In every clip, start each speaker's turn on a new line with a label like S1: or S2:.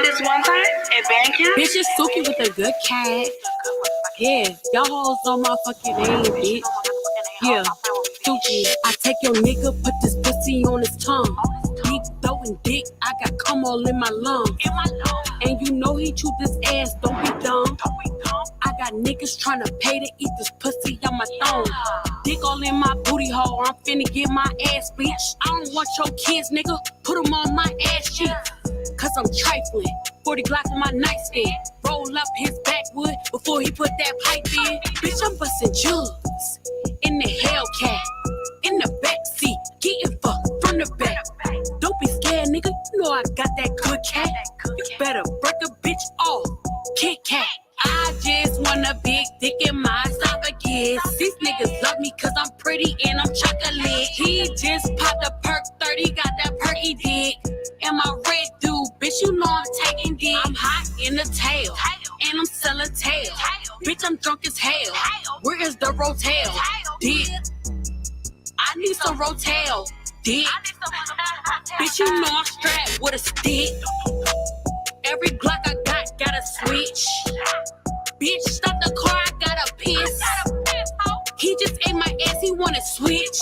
S1: This one time at Bankin.
S2: Bitch is Suki with a good cat. Yeah, y'all hoes on my fucking name, bitch. Yeah, Suki. I take your nigga, put this pussy on his tongue. Deep throwing dick, I got cum all in my lungs. And you know he chew this ass, don't be dumb. I got niggas tryna pay to eat this pussy on my thumb. Dick all in my booty hole, I'm finna get my ass, bitch. I don't want your kids, nigga, put them on my ass cheek. Cause I'm trifling, 40 Glock on my nightstand. Roll up his backwood before he put that pipe in. Bitch, I'm busting jugs in the Hellcat, in the backseat, getting fucked from the back. Don't be scared, nigga, you know I got that good cat. You better break a bitch off, Kit Kat. I just want a big dick in my esophagus. These niggas love me cause I'm pretty and I'm chocolate. He just popped a perk 30, got that perky dick. And my red dude, bitch, you know I'm taking dick. I'm hot in the tail, and I'm selling tail. Bitch, I'm drunk as hell. Where is the Rotel? Dick. I need some Rotel. Dick. Bitch, you know I'm strapped with a stick. Every Glock I got a switch. Bitch, stop the car, I gotta piss. He just ate my ass, he wanna switch.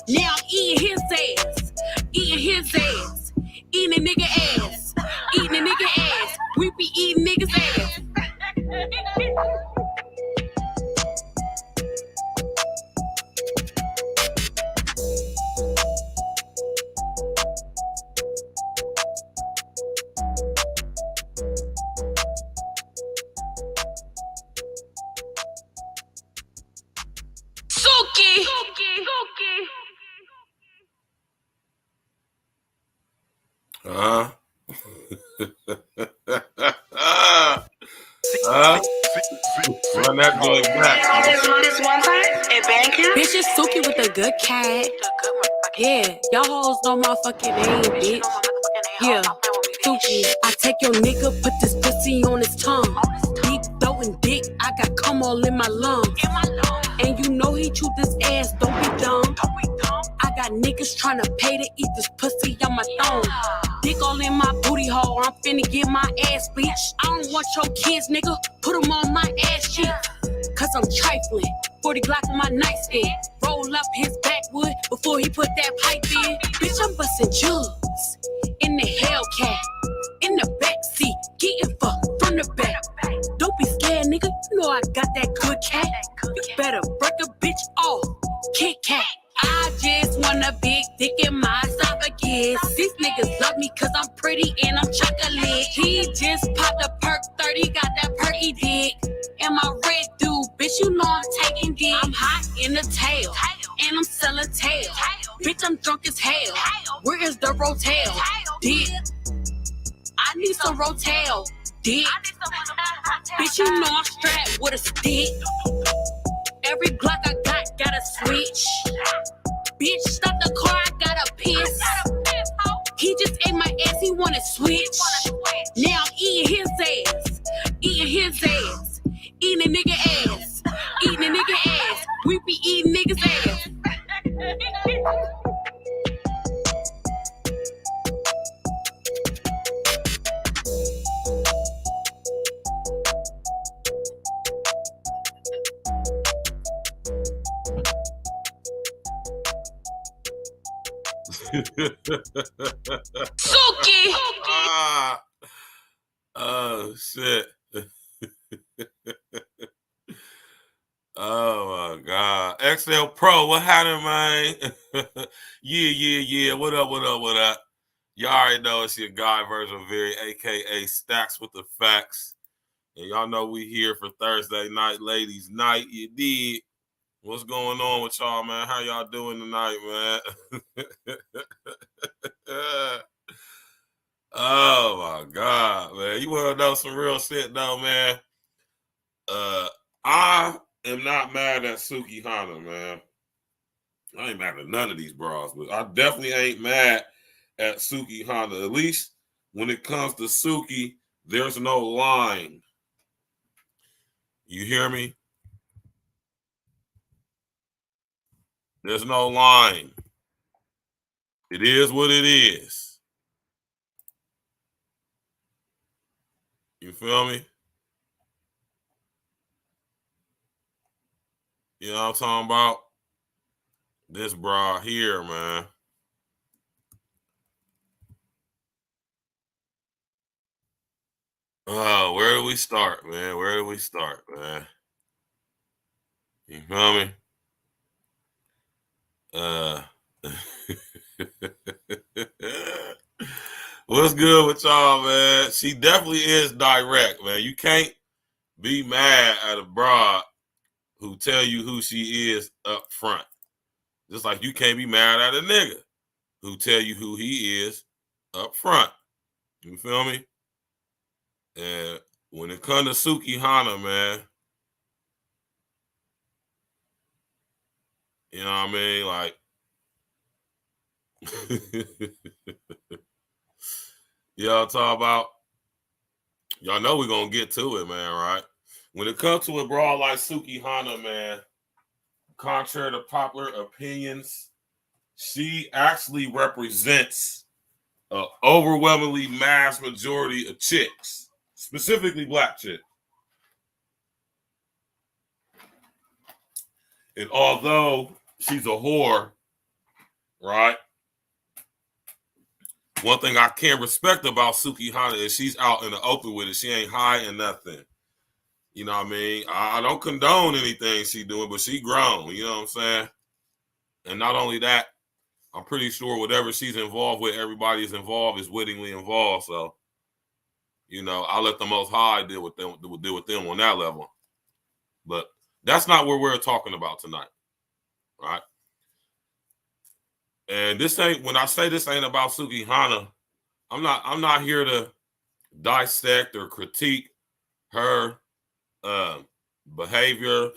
S2: Now I'm eating his ass. Eating his ass. Eating a nigga ass. Eating a nigga ass. We be eating niggas ass. Suki!
S3: Run that boy back.
S1: This one time at Bankin.
S2: Bitch is Suki with a good cat. Yeah, y'all hoes know my fucking name, bitch. Yeah, Suki. I take your nigga, put this pussy on his tongue. Deep throwing dick, I got cum all in my lungs. And you know he chew this ass, don't be dumb. I got niggas tryna pay to eat this pussy on my thumb. Dick all in my booty hole, I'm finna get my ass, bitch. I don't want your kids, nigga, put them on my ass cheek. Cause I'm trifling, 40 Glock on my nightstand. Roll up his backwood before he put that pipe in. Bitch, I'm busting jugs in the Hellcat, in the backseat, getting fucked from the back. Don't be scared, nigga, you know I got that good cat. You better break a bitch off, Kit Kat. I just want a big dick in my esophagus. These niggas love me cause I'm pretty and I'm chocolate. He just popped a perk 30, got that perky dick. And my red dude, bitch, you know I'm taking dick. I'm hot in the tail, and I'm selling tail. Bitch, I'm drunk as hell. Where is the Rotel? Dick. I need some Rotel. Dick. Bitch, you know I'm strapped with a stick. Every Glock I got a switch. Bitch, stop the car, I gotta piss. He just ate my ass, he wanna switch. Now I'm eating his ass. Eating his ass. Eating a nigga ass. Eating a nigga ass. We be eating niggas ass. Suki!
S3: Oh, shit. Oh, my God. XL Pro, what happened, man? Yeah. What up? Y'all already know it's your guy, Virgil, a.k.a. Stacks with the Facts. And y'all know we here for Thursday night, ladies' night. You did. What's going on with y'all, man? How y'all doing tonight, man? Oh, my God, man. You want to know some real shit, though, man? I am not mad at Suki Hana, man. I ain't mad at none of these bras, but I definitely ain't mad at Suki Hana. At least when it comes to Suki, there's no line. You hear me? There's no line. It is what it is. You feel me? You know what I'm talking about? This bra here, man. Oh, where do we start, man? Where do we start, man? You feel me? What's good with y'all, man? She definitely is direct, man. You can't be mad at a broad who tell you who she is up front. Just like you can't be mad at a nigga who tell you who he is up front. You feel me? And when it comes to Suki Hana, man, you know what I mean? Like, y'all talk about, y'all know we're going to get to it, man, right? When it comes to a broad like Suki Hana, man, contrary to popular opinions, she actually represents an overwhelmingly mass majority of chicks, specifically black chicks. And although she's a whore, right? One thing I can't respect about Suki Hana is she's out in the open with it. She ain't hiding nothing. You know what I mean? I don't condone anything she doing, but she grown. You know what I'm saying? And not only that, I'm pretty sure whatever she's involved with, everybody is involved is wittingly involved. So, you know, I'll let the Most High deal with them on that level. But that's not what we're talking about tonight, right? And this ain't, when I say this ain't about Suki Hana, I'm not here to dissect or critique her behavior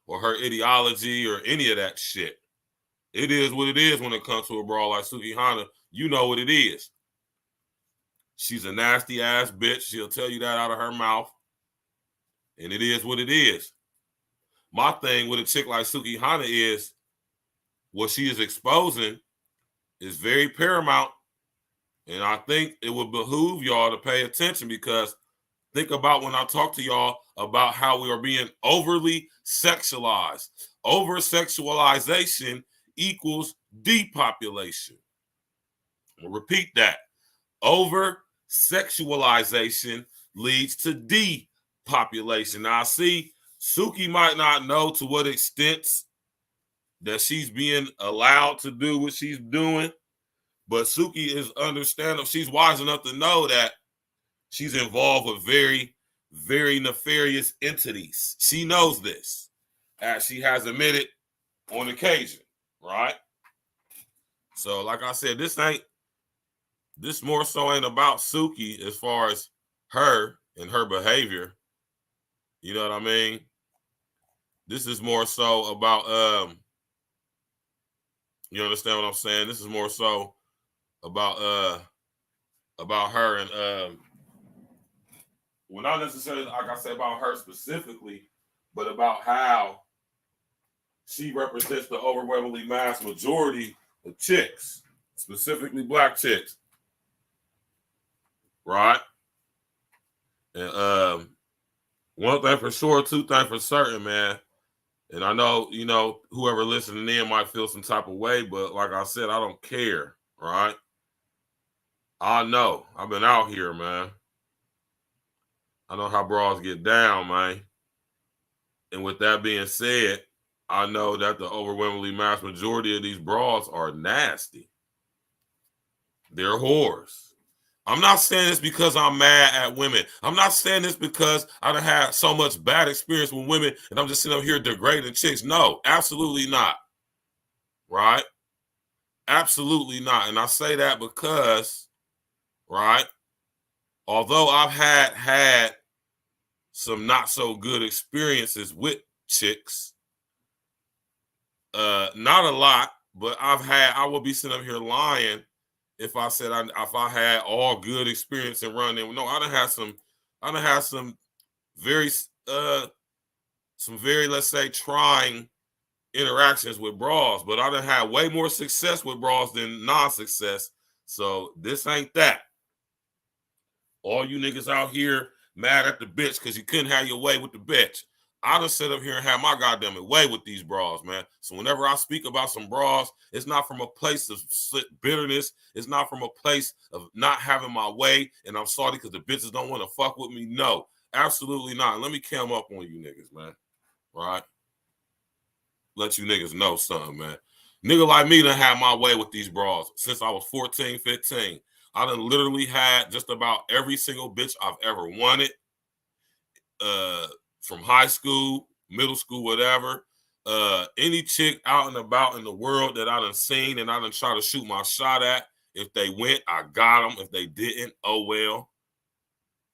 S3: or her ideology or any of that shit. It is what it is when it comes to a brawl like Suki Hana. You know what it is. She's a nasty ass bitch. She'll tell you that out of her mouth. And it is what it is. My thing with a chick like Suki Hana is what she is exposing is very paramount. And I think it would behoove y'all to pay attention, because think about when I talk to y'all about how we are being overly sexualized. Over-sexualization equals depopulation. I'll repeat that. Over-sexualization leads to depopulation. Now, I see Suki might not know to what extent that she's being allowed to do what she's doing, but Suki is understandable. She's wise enough to know that she's involved with very, very nefarious entities. She knows this, as she has admitted on occasion, right? So, like I said, this more so ain't about Suki as far as her and her behavior. You know what I mean? This is more so about you understand what I'm saying? This is more so about her and well, not necessarily like I said about her specifically, but about how she represents the overwhelmingly mass majority of chicks, specifically black chicks. Right? And one thing for sure, two things for certain, man. And I know, you know, whoever listening in might feel some type of way, but like I said, I don't care, right? I know. I've been out here, man. I know how bras get down, man. And with that being said, I know that the overwhelmingly mass majority of these bras are nasty. They're whores. I'm not saying this because I'm mad at women. I'm not saying this because I done had so much bad experience with women and I'm just sitting up here degrading chicks. No, absolutely not. Right? Absolutely not. And I say that because, right, although I've had some not so good experiences with chicks, not a lot, but I would be sitting up here lying if I said if I had all good experience in running. No, I done had some very let's say trying interactions with bras, but I done had way more success with bras than non-success. So this ain't that. All you niggas out here mad at the bitch because you couldn't have your way with the bitch. I done sit up here and have my goddamn way with these bras, man. So whenever I speak about some bras, it's not from a place of bitterness. It's not from a place of not having my way, and I'm sorry because the bitches don't want to fuck with me. No, absolutely not. Let me cam up on you niggas, man. Right? Let you niggas know something, man. Nigga like me done had my way with these bras since I was 14, 15. I done literally had just about every single bitch I've ever wanted. From high school, middle school, whatever. Any chick out and about in the world that I done seen and I done try to shoot my shot at. If they went, I got them. If they didn't, oh well.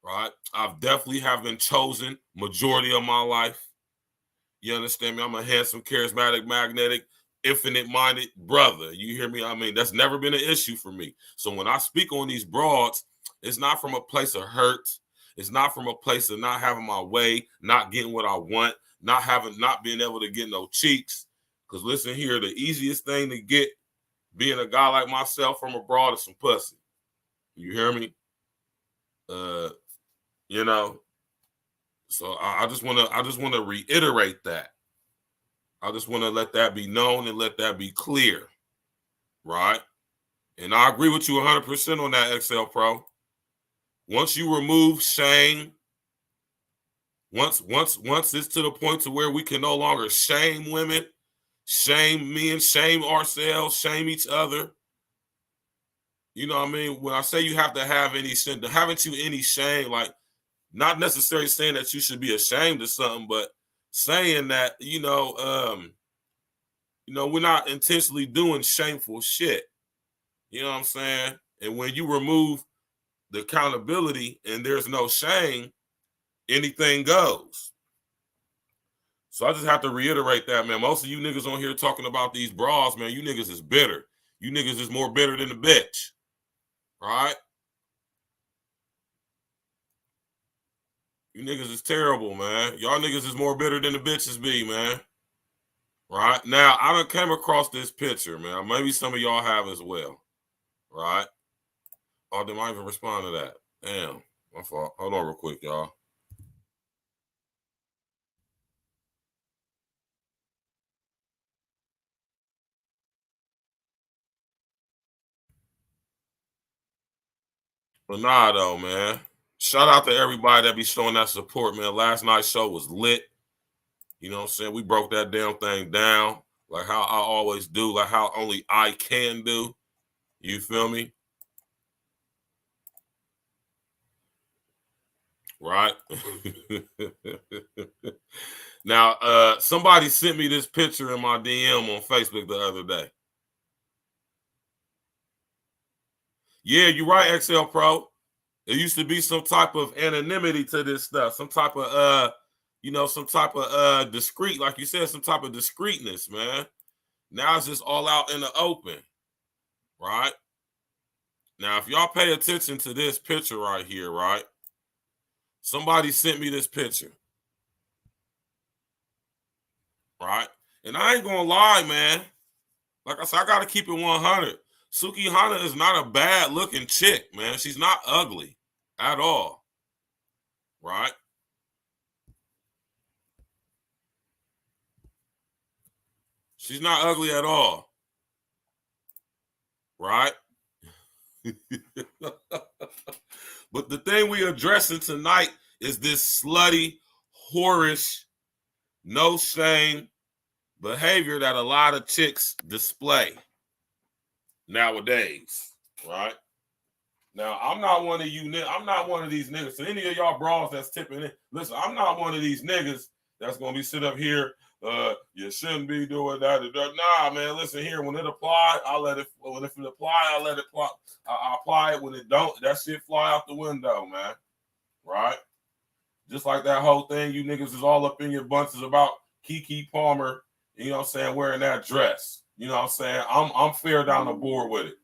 S3: Right? I've definitely have been chosen majority of my life. You understand me? I'm a handsome, charismatic, magnetic, infinite-minded brother. You hear me? I mean, that's never been an issue for me. So when I speak on these broads, it's not from a place of hurt. It's not from a place of not having my way, not getting what I want, not being able to get no cheeks. Because listen here, the easiest thing to get being a guy like myself from abroad is some pussy. You hear me? You know. So I just want to reiterate that. I just want to let that be known and let that be clear, right? And I agree with you 100% on that, XL Pro. Once you remove shame, once it's to the point to where we can no longer shame women, shame men, shame ourselves, shame each other. You know what I mean? When I say you have to have any shame, haven't you any shame? Like, not necessarily saying that you should be ashamed of something, but saying that, we're not intentionally doing shameful shit. You know what I'm saying? And when you remove the accountability and there's no shame, anything goes. So I just have to reiterate that, man. Most of you niggas on here talking about these bras, man, you niggas is bitter. You niggas is more bitter than the bitch. Right? You niggas is terrible, man. Y'all niggas is more bitter than the bitches be, man. Right? Now, I done came across this picture, man. Maybe some of y'all have as well. Right? Oh, they might even respond to that. Damn. My fault. Hold on real quick, y'all. But nah, though, man. Shout out to everybody that be showing that support, man. Last night's show was lit. You know what I'm saying? We broke that damn thing down like how I always do, like how only I can do. You feel me? Right? Now, somebody sent me this picture in my DM on Facebook the other day. Yeah, you're right, XL Pro. There used to be some type of anonymity to this stuff, some type of discreet, like you said, some type of discreetness, man. Now it's just all out in the open, right? Now, if y'all pay attention to this picture right here, right? Somebody sent me this picture, right? And I ain't gonna lie, man. Like I said, I gotta keep it 100. Suki Hana is not a bad looking chick, man. She's not ugly at all, right? She's not ugly at all, right? But the thing we addressing tonight is this slutty, whorish, no shame behavior that a lot of chicks display nowadays, right? Now, I'm not one of you. I'm not one of these niggas. So any of y'all bras that's tipping in, listen, I'm not one of these niggas that's gonna be sit up here. You shouldn't be doing that. Nah, man. Listen here. When it apply, I let it. When if it apply, I let it apply. I apply it. When it don't, that shit fly out the window, man. Right? Just like that whole thing, you niggas is all up in your bunches about Keke Palmer. You know what I'm saying? Wearing that dress. You know what I'm saying? I'm fair down the board with it.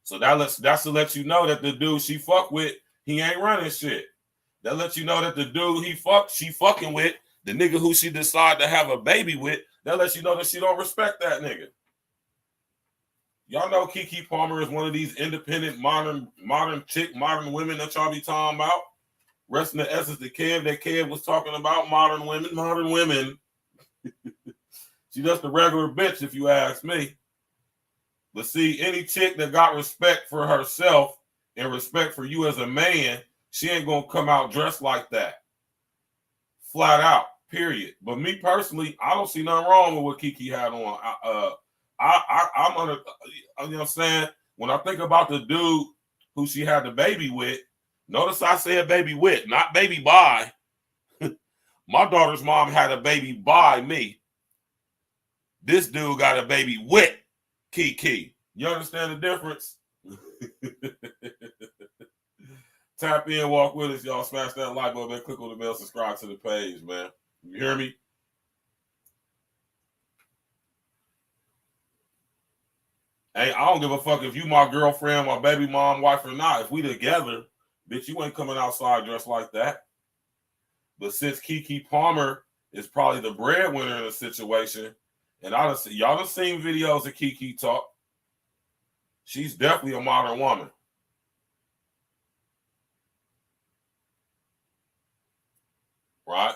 S3: So that's to let you know that the dude she fuck with, he ain't running shit. That lets you know that the dude she fucking with, the nigga who she decide to have a baby with, that lets you know that she don't respect that nigga. Y'all know Keke Palmer is one of these independent modern women that y'all be talking about. Rest in the essence that Kev was talking about, modern women. She just a regular bitch, if you ask me. But see, any chick that got respect for herself and respect for you as a man, she ain't gonna come out dressed like that. Flat out, period. But me personally, I don't see nothing wrong with what Kiki had on. I'm under, you know what I'm saying? When I think about the dude who she had the baby with, notice I said baby with, not baby by. My daughter's mom had a baby by me. This dude got a baby with Kiki. You understand the difference? Tap in, walk with us, y'all. Smash that like button, click on the bell, subscribe to the page, man. You hear me? Hey, I don't give a fuck if you my girlfriend, my baby mom, wife or not. If we together, bitch, you ain't coming outside dressed like that. But since Keke Palmer is probably the breadwinner in the situation, and y'all done seen videos of Keke talk, she's definitely a modern woman. Right?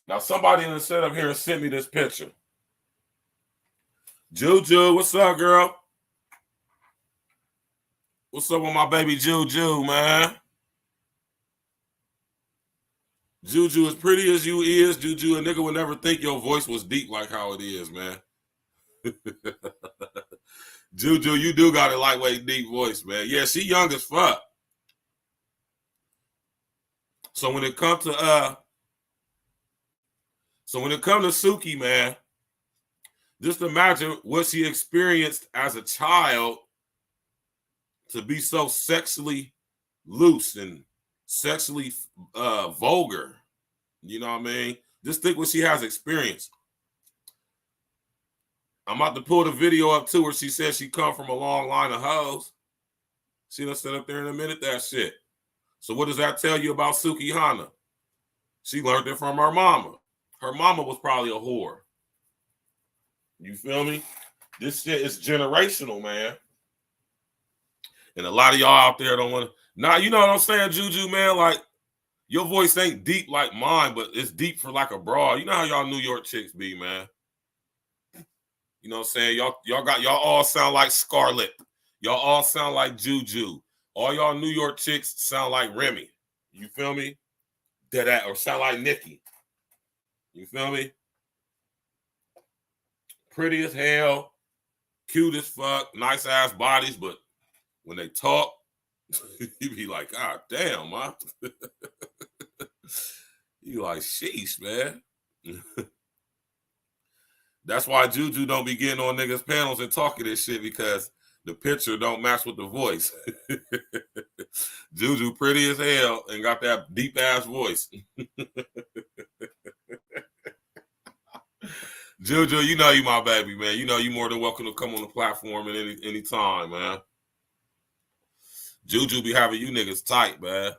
S3: Now, somebody in the setup here sent me this picture. Juju, what's up, girl? What's up with my baby Juju, man? Juju, as pretty as you is, Juju, a nigga would never think your voice was deep like how it is, man. Juju, you do got a lightweight, deep voice, man. Yeah, she young as fuck. So when it comes to Suki, man, just imagine what she experienced as a child to be so sexually loose and sexually vulgar. You know what I mean? Just think what she has experienced. I'm about to pull the video up too where she says she come from a long line of hoes. She done sit up there in a minute, that shit. So what does that tell you about Suki Hana? She learned it from her mama. Her mama was probably a whore. You feel me? This shit is generational, man. And a lot of y'all out there don't want to. Nah, you know what I'm saying, Juju, man? Like, your voice ain't deep like mine, but it's deep for like a broad. You know how y'all New York chicks be, man. You know what I'm saying? Y'all all sound like Scarlett. Y'all all sound like Juju. All y'all New York chicks sound like Remy. You feel me? Or sound like Nikki. You feel me? Pretty as hell, cute as fuck, nice ass bodies, but when they talk, you be like, God damn, man. You like, sheesh, man. That's why Juju don't be getting on niggas' panels and talking this shit, because the picture don't match with the voice. Juju pretty as hell and got that deep ass voice. Juju, you know you my baby, man. You know you more than welcome to come on the platform at any time, man. Juju be having you niggas tight, man.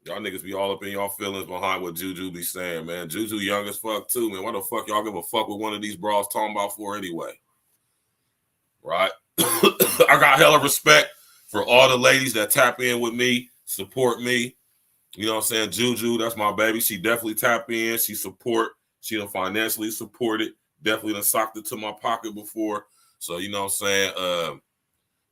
S3: Y'all niggas be all up in y'all feelings behind what Juju be saying, man. Juju young as fuck too, man. What the fuck y'all give a fuck with one of these bras talking about for anyway? Right? I got hella respect for all the ladies that tap in with me, support me. You know what I'm saying? Juju, that's my baby. She definitely tap in. She support. She done financially supported. Definitely done socked it to my pocket before. So, you know what I'm saying?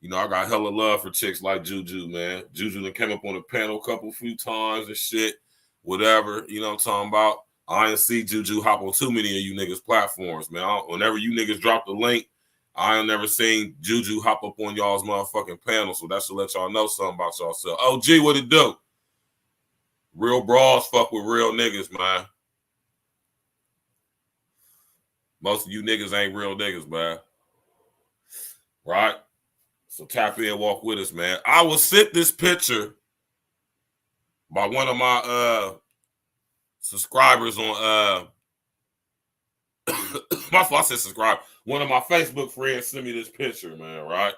S3: You know, I got hella love for chicks like Juju, man. Juju done came up on the panel a few times and shit. Whatever. You know what I'm talking about? I ain't see Juju hop on too many of you niggas' platforms, man. Whenever you niggas drop the link, I ain't never seen Juju hop up on y'all's motherfucking panel. So that should let y'all know something about y'allself. Oh, gee, what it do? Real bras fuck with real niggas, man. Most of you niggas ain't real niggas, man. Right? So tap in, walk with us, man. I was sent this picture by one of my subscribers on my fault, I said subscribe. One of my Facebook friends sent me this picture, man, right?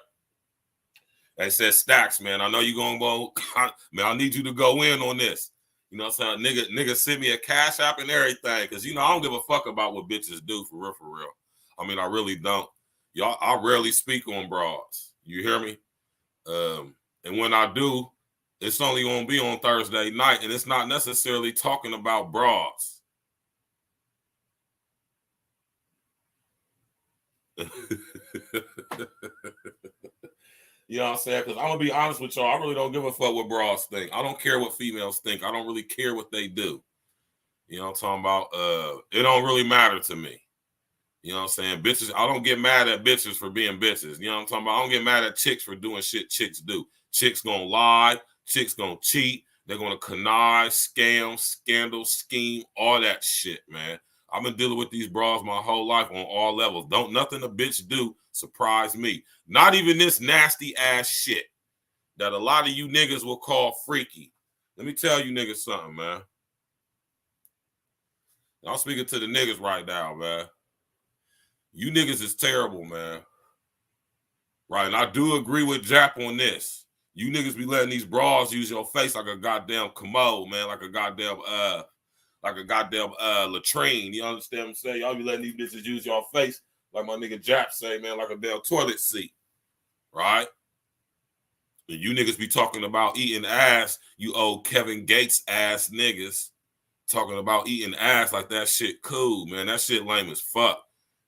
S3: They said, Stacks, man, I know you gonna go, man, I need you to go in on this. You know what I'm saying? Nigga send me a cash app and everything. Cause you know, I don't give a fuck about what bitches do for real, for real. I mean, I really don't. Y'all, I rarely speak on broads. You hear me? And when I do, It's only going to be on Thursday night, and it's not necessarily talking about bras. You know what I'm saying? Because I'm going to be honest with y'all. I really don't give a fuck what bras think. I don't care what females think. I don't really care what they do. You know what I'm talking about? It don't really matter to me. You know what I'm saying? Bitches, I don't get mad at bitches for being bitches. You know what I'm talking about? I don't get mad at chicks for doing shit chicks do. Chicks gonna lie. Chicks gonna cheat. They're gonna connive, scam, scandal, scheme, all that shit, man. I've been dealing with these bras my whole life on all levels. Don't nothing a bitch do surprise me. Not even this nasty ass shit that a lot of you niggas will call freaky. Let me tell you niggas something, man. I'm speaking to the niggas right now, man. You niggas is terrible, man. Right, and I do agree with Jap on this. You niggas be letting these bras use your face like a goddamn commode, man, like a goddamn latrine. You understand what I'm saying? Y'all be letting these bitches use your face like my nigga Jap say, man, like a damn toilet seat. Right? And you niggas be talking about eating ass, you old Kevin Gates ass niggas. Talking about eating ass like that shit cool, man. That shit lame as fuck.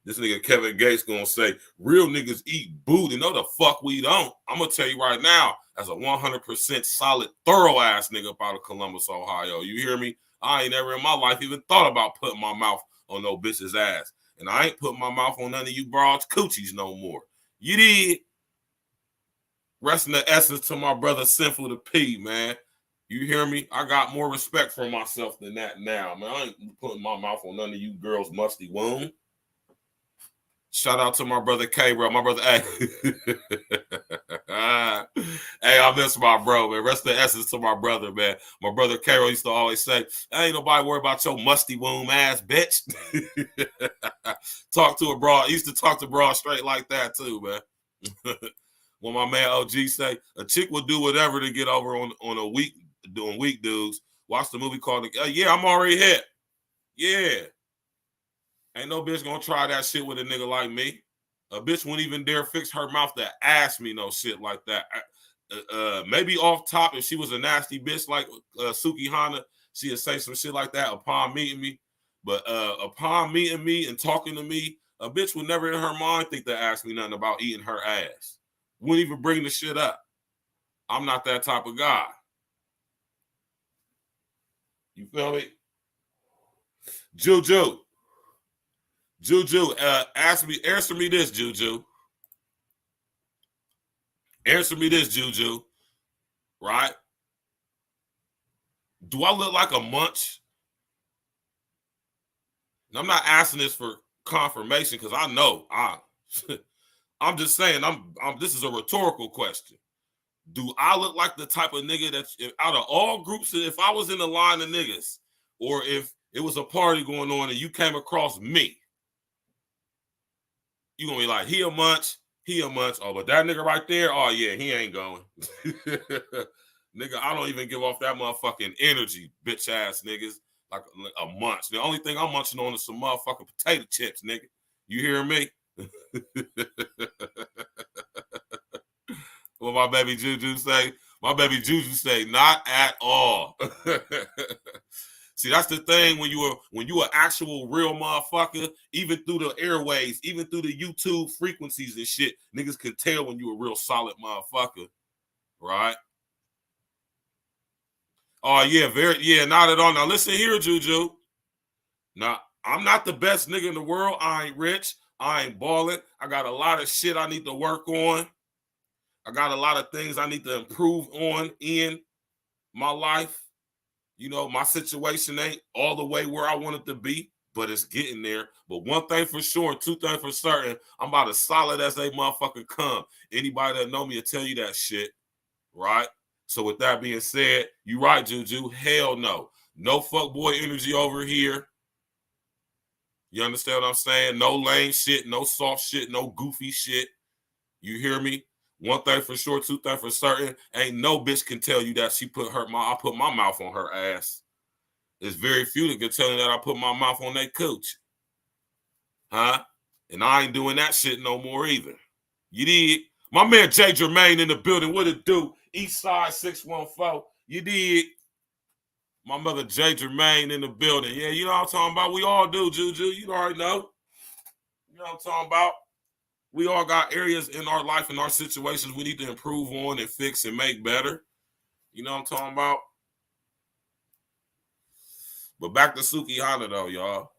S3: This nigga Kevin Gates gonna say, real niggas eat booty. No, the fuck we don't. I'm gonna tell you right now, as a 100% solid, thorough ass nigga up out of Columbus, Ohio. You hear me? I ain't never in my life even thought about putting my mouth on no bitch's ass. And I ain't putting my mouth on none of you broads' coochies no more. You did. Rest in the essence to my brother Sinful to P, man. You hear me? I got more respect for myself than that now, man. I ain't putting my mouth on none of you girls' musty womb. Shout out to my brother K, bro. My brother, hey. Hey, I miss my bro, man. Rest in the essence to my brother, man. My brother K used to always say, ain't nobody worried about your musty womb ass, bitch. Talk to a broad. He used to talk to broad straight like that, too, man. When my man OG say, a chick will do whatever to get over on a week, doing weak dudes. Watch the movie called, yeah, I'm already hit. Yeah. Ain't no bitch gonna try that shit with a nigga like me. A bitch wouldn't even dare fix her mouth to ask me no shit like that. Maybe off top, if she was a nasty bitch like Suki Hana, she'd say some shit like that upon meeting me. But upon meeting me and talking to me, a bitch would never in her mind think to ask me nothing about eating her ass. Wouldn't even bring the shit up. I'm not that type of guy. You feel me? Juju, answer me this, Juju. Answer me this, Juju. Right? Do I look like a munch? And I'm not asking this for confirmation because I know. I'm just saying, this is a rhetorical question. Do I look like the type of nigga that out of all groups, if I was in the line of niggas, or if it was a party going on and you came across me, you gonna be like, he a munch. Oh, but that nigga right there, oh yeah, he ain't going. Nigga, I don't even give off that motherfucking energy, bitch ass niggas, like a munch. The only thing I'm munching on is some motherfucking potato chips, nigga. You hear me? What my baby Juju say? My baby Juju say, not at all. See, that's the thing when you an actual real motherfucker, even through the airways, even through the YouTube frequencies and shit, niggas can tell when you a real solid motherfucker, right? Oh yeah, not at all. Now listen here, Juju. Now I'm not the best nigga in the world. I ain't rich. I ain't balling. I got a lot of shit I need to work on. I got a lot of things I need to improve on in my life. You know, my situation ain't all the way where I want it to be, but it's getting there. But one thing for sure, and two things for certain, I'm about as solid as they motherfucking come. Anybody that know me will tell you that shit, right? So with that being said, you right, Juju. Hell no. No fuckboy energy over here. You understand what I'm saying? No lame shit, no soft shit, no goofy shit. You hear me? One thing for sure, two things for certain, ain't no bitch can tell you that I put my mouth on her ass. There's very few that can tell you that I put my mouth on that cooch. Huh? And I ain't doing that shit no more either. You did? My man Jay Jermaine in the building. What it do? East Side 614. You did. My mother J. Jermaine in the building. Yeah, you know what I'm talking about. We all do, Juju. You already know. You know what I'm talking about. We all got areas in our life and our situations we need to improve on and fix and make better. You know what I'm talking about? But back to Suki Hana though, y'all.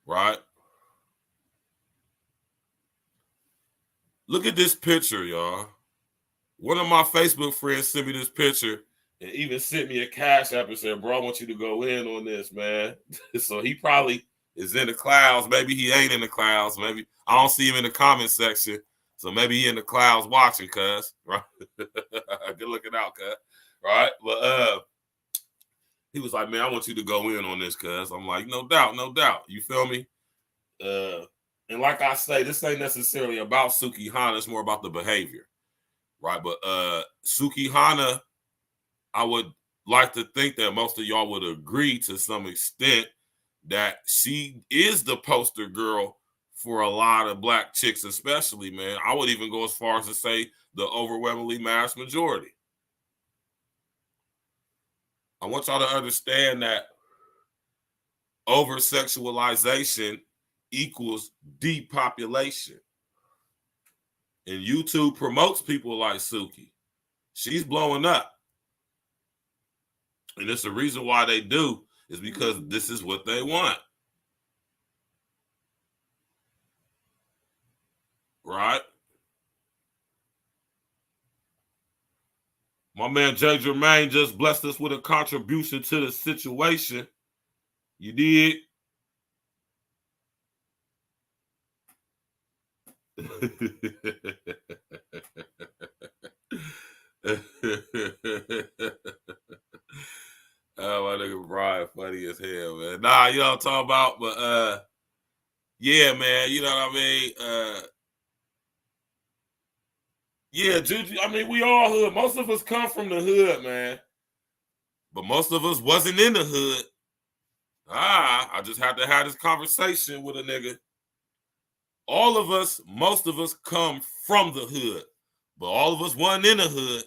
S3: Right? Look at this picture, y'all. One of my Facebook friends sent me this picture and even sent me a cash app and said, bro, I want you to go in on this, man. So he probably is in the clouds. Maybe he ain't in the clouds. Maybe I don't see him in the comment section. So maybe he in the clouds watching, cuz. Right? Good looking out, cuz. Right? But he was like, man, I want you to go in on this, cuz. I'm like, no doubt, no doubt. You feel me? And like I say, this ain't necessarily about Suki Hana. It's more about the behavior. Right? But Suki Hana, I would like to think that most of y'all would agree to some extent that she is the poster girl for a lot of black chicks, especially, man. I would even go as far as to say the overwhelmingly mass majority. I want y'all to understand that over-sexualization equals depopulation. And YouTube promotes people like Suki. She's blowing up. And it's the reason why they do is because this is what they want. Right? My man J. Jermaine just blessed us with a contribution to the situation. You did? Oh, my nigga Brian funny as hell, man. Nah, you know what I'm talking about? But yeah, man, you know what I mean? Yeah, Juju, I mean, we all hood. Most of us come from the hood, man. But most of us wasn't in the hood. I just had to have this conversation with a nigga. All of us, most of us come from the hood. But all of us wasn't in the hood.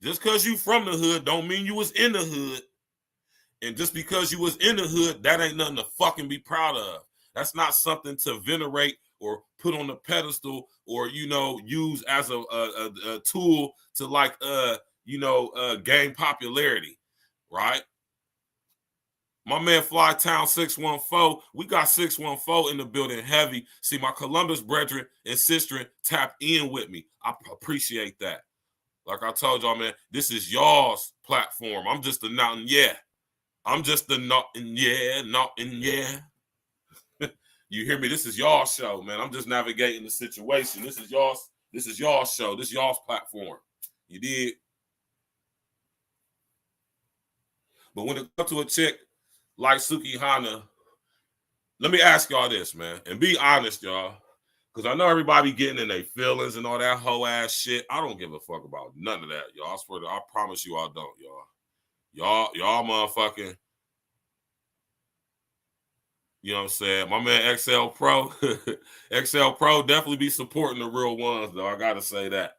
S3: Just because you from the hood don't mean you was in the hood. And just because you was in the hood, that ain't nothing to fucking be proud of. That's not something to venerate or put on the pedestal or, you know, use as a tool to like, gain popularity, right? My man Flytown 614, we got 614 in the building heavy. See, my Columbus brethren and sister tap in with me. I appreciate that. Like I told y'all, man, this is y'all's platform. I'm just a not and yeah. I'm just the not and yeah, not and yeah. You hear me? This is y'all's show, man. I'm just navigating the situation. This is y'all's show. This is y'all's platform. You did. But when it comes to a chick like Suki Hana, let me ask y'all this, man. And be honest, y'all. Because I know everybody getting in their feelings and all that whole ass shit. I don't give a fuck about none of that, y'all. I swear to I promise you I don't, y'all. Y'all motherfucking, you know what I'm saying? My man XL Pro, XL Pro definitely be supporting the real ones, though. I gotta say that.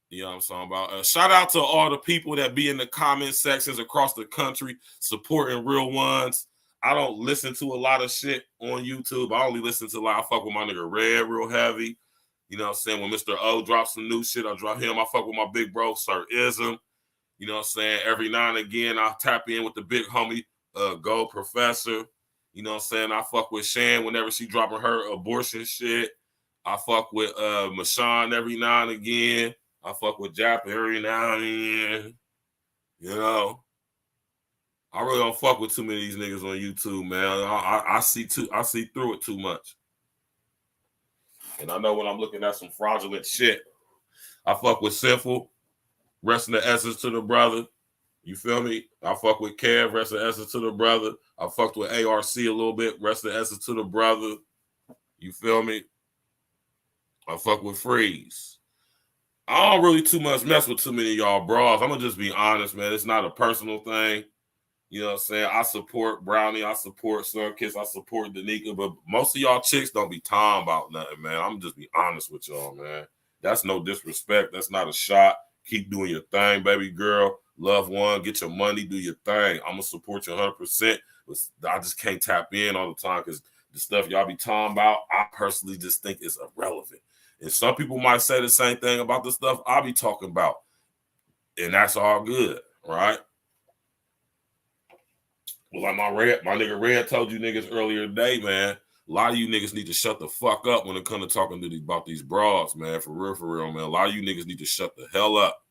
S3: You know what I'm talking about? Shout out to all the people that be in the comment sections across the country supporting real ones. I don't listen to a lot of shit on YouTube. I only listen to a lot. I fuck with my nigga Red real heavy. You know what I'm saying? When Mr. O drops some new shit, I drop him. I fuck with my big bro, Sir Ism. You know what I'm saying? Every now and again, I tap in with the big homie, Gold Professor. You know what I'm saying? I fuck with Shan whenever she dropping her abortion shit. I fuck with Mashawn every now and again. I fuck with Jap every now and then. You know, I really don't fuck with too many of these niggas on YouTube, man. I see through it too much. And I know when I'm looking at some fraudulent shit, I fuck with Sinful, resting the essence to the brother. You feel me? I fuck with Kev, rest the essence to the brother. I fucked with ARC a little bit, rest the essence to the brother. You feel me? I fuck with Freeze. I don't really too much mess with too many of y'all bras. I'm gonna just be honest, man. It's not a personal thing. You know what I'm saying? I support Brownie. I support Sunkiss. I support Danica. But most of y'all chicks don't be talking about nothing, man. I'm just be honest with y'all, man. That's no disrespect. That's not a shot. Keep doing your thing, baby girl. Love one, get your money, do your thing. I'm gonna support you 100%. But I just can't tap in all the time because the stuff y'all be talking about, I personally just think is irrelevant. And some people might say the same thing about the stuff I be talking about. And that's all good, right? Well, like my nigga Red told you niggas earlier today, man. A lot of you niggas need to shut the fuck up when it comes to talking to about these bras, man. For real, man. A lot of you niggas need to shut the hell up.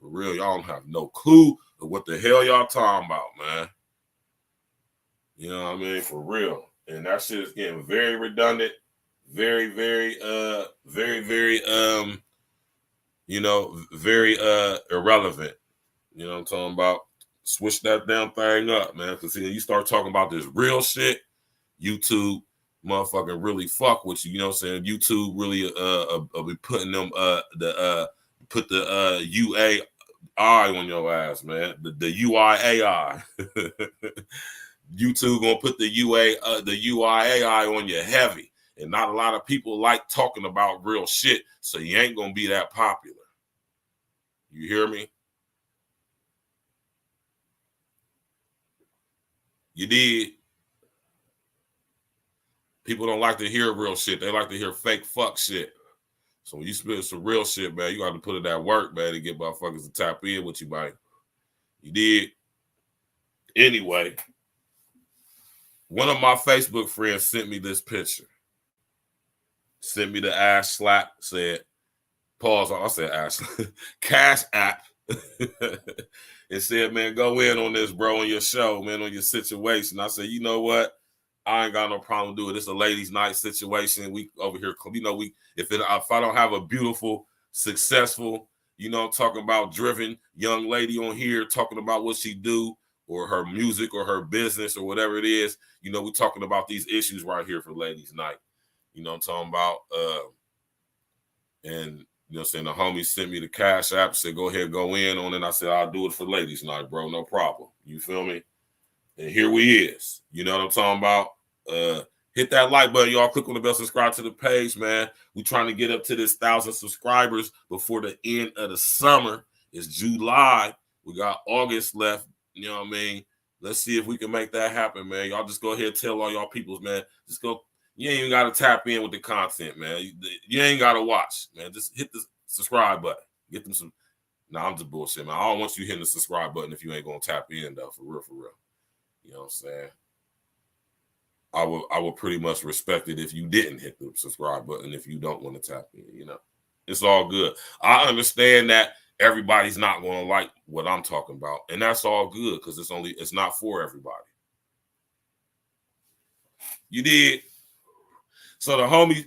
S3: For real, y'all don't have no clue of what the hell y'all talking about, man. You know what I mean? For real. And that shit is getting very redundant, very, very irrelevant. You know what I'm talking about? Switch that damn thing up, man. Because you start talking about this real shit, YouTube motherfucking really fuck with you. You know what I'm saying? YouTube really be putting them put the UAI on your ass, man. The UIAI. YouTube gonna put the UIAI on you heavy. And not a lot of people like talking about real shit, so you ain't gonna be that popular. You hear me? You did. People don't like to hear real shit. They like to hear fake fuck shit. So when you spit some real shit, man, you got to put it at work, man, to get motherfuckers to tap in with you, man. You did. Anyway, one of my Facebook friends sent me this picture. Sent me the ass slap, said, pause, I said ass, cash app. It said, man, go in on this, bro, on your show, man, on your situation. I said, you know what? I ain't got no problem doing it. It's a ladies' night situation. We over here, you know, if I don't have a beautiful, successful, you know, talking about driven young lady on here talking about what she do or her music or her business or whatever it is, you know, we talking about these issues right here for ladies' night. You know what I'm talking about? And you know what I'm saying? The homie sent me the cash app, said, go ahead, go in on it. I said, I'll do it for ladies' night, bro. No problem. You feel me? And here we is. You know what I'm talking about? Hit that like button, y'all. Click on the bell, subscribe to the page, man. We trying to get up to this 1,000 subscribers before the end of the summer. It's July. We got August left. You know what I mean? Let's see if we can make that happen, man. Y'all just go ahead and tell all y'all peoples, man. Just go. You ain't even got to tap in with the content, man. You ain't got to watch, man. Just hit the subscribe button. Get them some. Nah, I'm just bullshit, man. I don't want you hitting the subscribe button if you ain't going to tap in, though, for real, for real. You know what I'm saying? I would pretty much respect it if you didn't hit the subscribe button if you don't want to tap in, you know. It's all good. I understand that everybody's not going to like what I'm talking about, and that's all good because it's not for everybody. You did. So the homie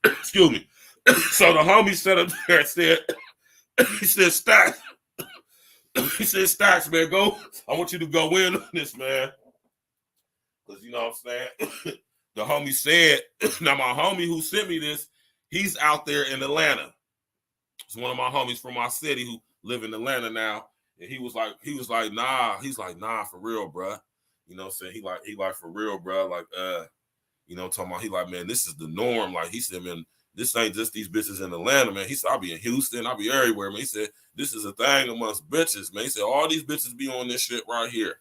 S3: excuse me. So the homie sat up there and said, he said, Stacks. He said, Stacks, man, go. I want you to go in on this, man. Because you know what I'm saying? The homie said, now my homie who sent me this, he's out there in Atlanta. It's one of my homies from my city who live in Atlanta now. And he was like, nah. He's like, nah, for real, bruh. You know what I'm saying? He like, for real, bruh. Like, you know what I'm talking about? He like, man, this is the norm. Like, he said, man, this ain't just these bitches in Atlanta, man. He said, I'll be in Houston. I'll be everywhere, man. He said, this is a thing amongst bitches, man. He said, all these bitches be on this shit right here.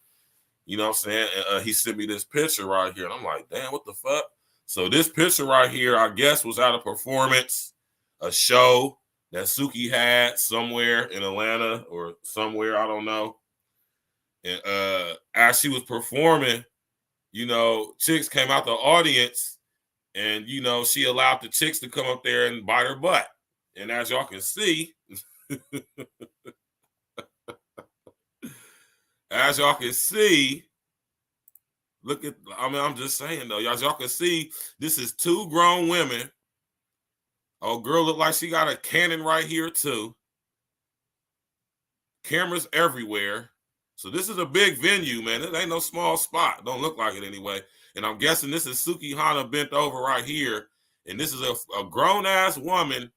S3: You know what I'm saying? And he sent me this picture right here. And I'm like, damn, what the fuck? So this picture right here, I guess, was at a performance, a show that Suki had somewhere in Atlanta or somewhere, I don't know. And as she was performing, you know, chicks came out the audience and, you know, she allowed the chicks to come up there and bite her butt. And as y'all can see, look at, I mean, I'm just saying, though, as y'all can see, this is two grown women. Oh, girl look like she got a cannon right here, too. Cameras everywhere. So this is a big venue, man. It ain't no small spot. Don't look like it anyway. And I'm guessing this is Suki Hana bent over right here. And this is a grown-ass woman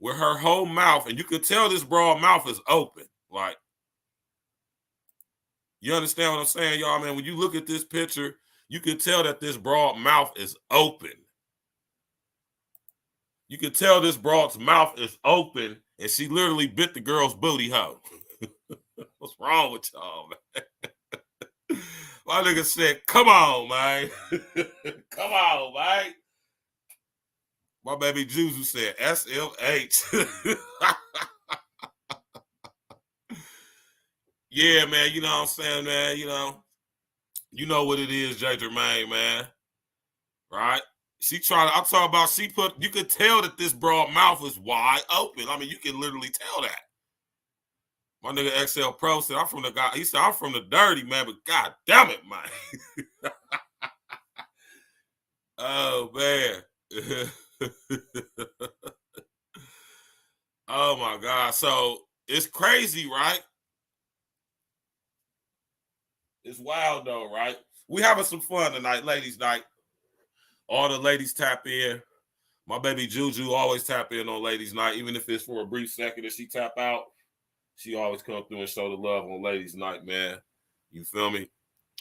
S3: with her whole mouth. And you can tell this broad mouth is open. Like, you understand what I'm saying, y'all, man? When you look at this picture, You could tell that this broad mouth is open. You could tell this broad's mouth is open, and she literally bit the girl's booty hole. What's wrong with y'all, man? My nigga said, come on, man. Come on, man. My baby Juju said, SLH. Yeah, man, you know what I'm saying, man? You know what it is, J. Jermaine, man. Right? I'm talking about you could tell that this broad mouth is wide open. I mean, you can literally tell that. My nigga XL Pro said, he said, I'm from the dirty, man, but god damn it, man. Oh, man. Oh, my God. So, it's crazy, right? It's wild, though, right? We having some fun tonight, ladies' night. All the ladies tap in. My baby Juju always tap in on ladies' night, even if it's for a brief second that she tap out. She always come through and show the love on ladies' night, man. You feel me?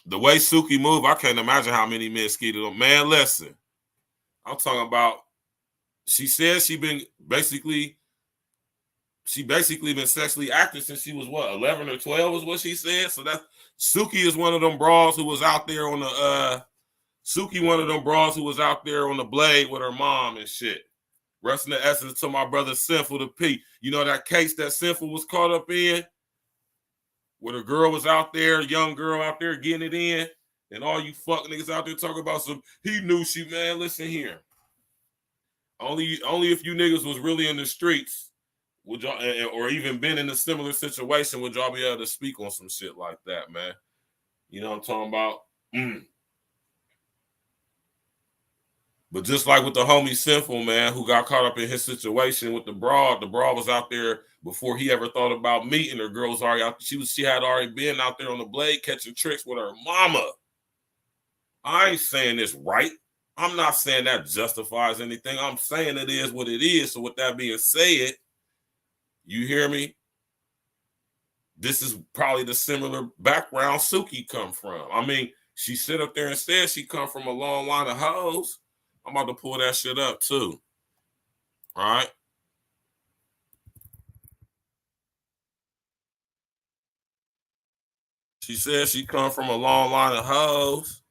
S3: The way Suki move, I can't imagine how many men skeeted on. Man, listen. I'm talking about, she says she basically been sexually active since she was, 11 or 12 is what she said. So that Suki is one of them bras who was out there on the, one of them bras who was out there on the blade with her mom and shit. Rest in the essence to my brother Sinful to P. You know that case that Sinful was caught up in? Where the girl was out there, young girl out there getting it in, and all you fuck niggas out there talking about he knew she, man, listen here. Only if you niggas was really in the streets, would y'all, or even been in a similar situation, would y'all be able to speak on some shit like that, man? You know what I'm talking about? But just like with the homie Sinful, man, who got caught up in his situation with the broad was out there before he ever thought about meeting her. Girl was already out. She had already been out there on the blade catching tricks with her mama. I ain't saying this right. I'm not saying that justifies anything. I'm saying it is what it is. So with that being said, you hear me? This is probably the similar background Suki come from. I mean, she sit up there and said she come from a long line of hoes. I'm about to pull that shit up too. All right. She says she come from a long line of hoes.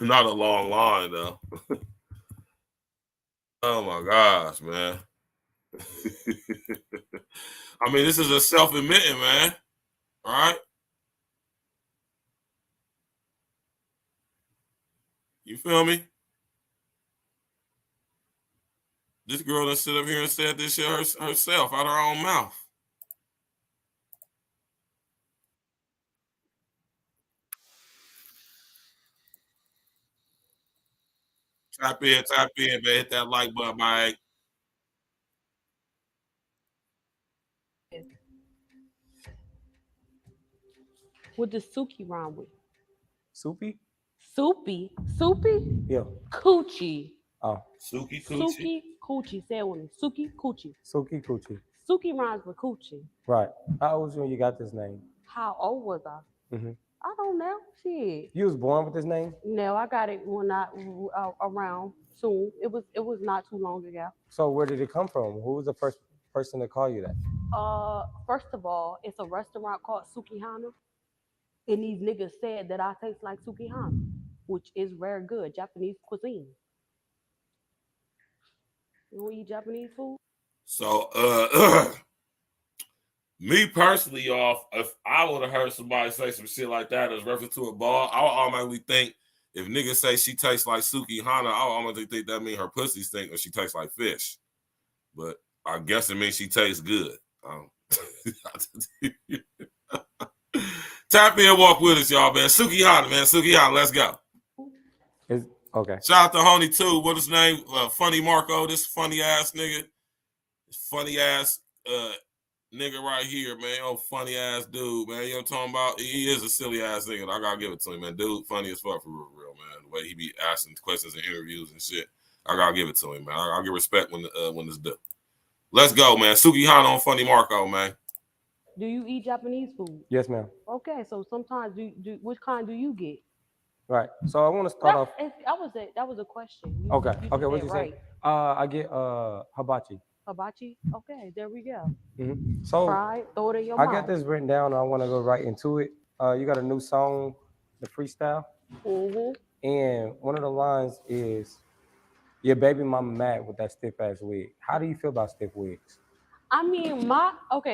S3: Not a long line though. Oh my gosh, man. I mean, this is a self-admitting, man. All right. You feel me? This girl done sit up here and said this shit herself out her own mouth. Tap in, man. Hit that like button, Mike.
S2: What does Suki rhyme with?
S4: Soupy?
S2: Soupy? Soupy?
S4: Yeah.
S2: Coochie.
S4: Oh.
S3: Suki Coochie?
S2: Suki Coochie. Say it with me. Suki Coochie.
S4: Suki Coochie.
S2: Suki rhymes with Coochie.
S4: Right. How old was you when you got this name?
S2: How old was I?
S4: Mm-hmm.
S2: I don't know. Shit.
S4: You was born with this name?
S2: No, I got it when I around soon. It was not too long ago.
S4: So where did it come from? Who was the first person to call you that?
S2: First of all, it's a restaurant called Sukihana. And these niggas said that I taste like Sukihana, which is very good Japanese cuisine. You don't eat Japanese food?
S3: So, me personally, y'all, if I would have heard somebody say some shit like that as reference to a ball, I would automatically think if niggas say she tastes like Sukihana, I would automatically think that means her pussy stink or she tastes like fish. But I guess it means she tastes good. Tap in, walk with us, y'all, man. Sukihana, man. Sukihana, let's go.
S4: Okay.
S3: Shout out to Honey too. What his name? Funny Marco. This funny ass nigga. This funny ass nigga right here, man. Oh, funny ass dude, man. You know what I'm talking about? He is a silly ass nigga. I gotta give it to him, man. Dude, funny as fuck for real, man. The way he be asking questions in interviews and shit. I gotta give it to him, man. I'll give respect when it's due. Let's go, man. Sukihana on Funny Marco, man.
S2: Do you eat Japanese food?
S4: Yes, ma'am.
S2: Okay, so sometimes which kind do you get?
S4: Right. So I want to start off.
S2: That was a question.
S4: Okay.
S2: You
S4: Okay.
S2: did
S4: What
S2: that
S4: you
S2: right.
S4: say? I get hibachi.
S2: Hibachi. Okay, there we go.
S4: So
S2: Fry, throw it in your
S4: I
S2: mouth.
S4: got this written down. I want to go right into it. You got a new song, the freestyle, and one of the lines is, "Your baby mama mad with that stiff ass wig." How do you feel about stiff wigs?
S2: I mean,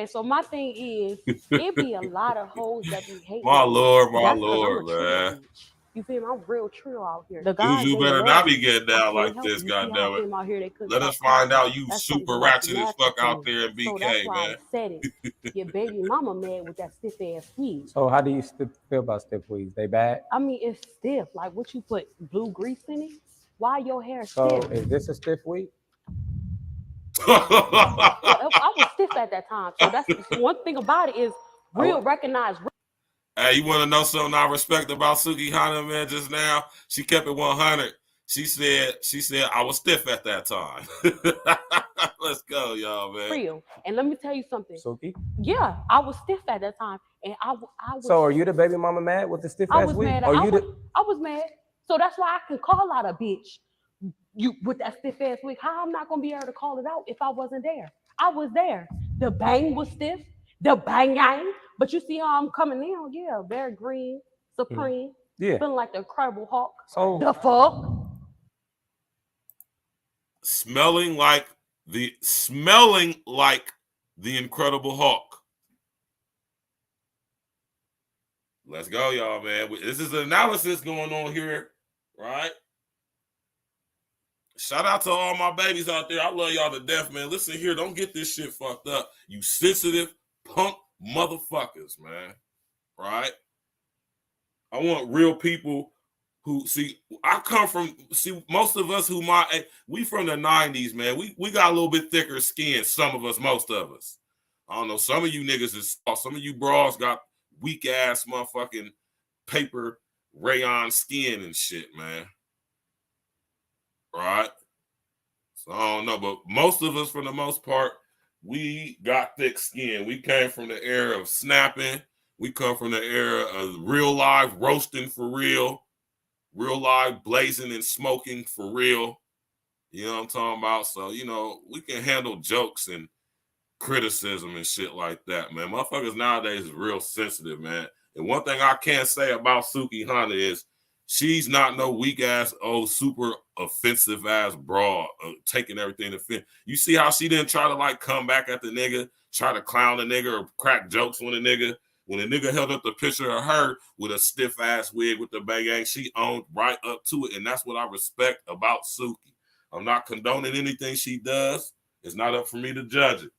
S2: so my thing is, it be a lot of hoes that be hating
S3: My
S2: on me.
S3: Lord,
S2: That's because I'm a trill
S3: man.
S2: bitch. You feel me? I'm real trill out here. The guys,
S3: Juju
S2: they
S3: better
S2: love
S3: not be
S2: me.
S3: getting
S2: I
S3: down
S2: can't
S3: like
S2: help
S3: this,
S2: it. You see how
S3: goddammit.
S2: them out here, they couldn't
S3: Let
S2: talk
S3: us find
S2: classy.
S3: out you
S2: That's
S3: super
S2: something that's
S3: ratchet as
S2: natural
S3: fuck
S2: to
S3: out
S2: me.
S3: there in
S2: So that's
S3: BK,
S2: why I
S3: man.
S2: said it. Your baby mama mad with that stiff ass wig.
S4: So how do you feel about stiff wigs? They bad?
S2: I mean, it's stiff. Like, what you put blue grease in it? Why your hair
S4: So
S2: stiff?
S4: is this a stiff wig?
S2: Well, I was stiff at that time. So that's one thing about it is real recognize.
S3: Hey, you want to know something I respect about Suki Hana, man? Just now, she kept it 100. She said, I was stiff at that time. Let's go, y'all, man.
S2: Real. And let me tell you something.
S4: Suki?
S2: Yeah, I was stiff at that time, and I was.
S4: So are you the baby mama mad with the stiff ass wig?
S2: Mad. I was mad. So that's why I can call out a bitch. You with that stiff ass wig. How I'm not gonna be able to call it out if I wasn't there? I was there. The bang was stiff. The bang. But you see how I'm coming in? Yeah, very green, supreme.
S4: Yeah.
S2: Feeling like the Incredible Hulk.
S4: So
S2: the fuck.
S3: Smelling like the Incredible Hulk. Let's go, y'all, man. This is analysis going on here, right? Shout out to all my babies out there. I love y'all to death, man. Listen here, don't get this shit fucked up. You sensitive punk motherfuckers, man. Right? I want real people who most of us we from the 90s, man. We got a little bit thicker skin, some of us, most of us. I don't know, some of you niggas is soft. Some of you bras got weak ass motherfucking paper rayon skin and shit, man. Right? So I don't know, but most of us, for the most part, we got thick skin. We came from the era of snapping. We come from the era of real live roasting for real live blazing and smoking for real. You know what I'm talking about? So, we can handle jokes and criticism and shit like that, man. Motherfuckers nowadays is real sensitive, man. And one thing I can't say about Suki Hana is she's not no weak ass, super offensive ass broad, taking everything to offense. You see how she didn't try to come back at the nigga, try to clown the nigga or crack jokes on the nigga. When the nigga held up the picture of her with a stiff ass wig with the bang, she owned right up to it. And that's what I respect about Suki. I'm not condoning anything she does. It's not up for me to judge it.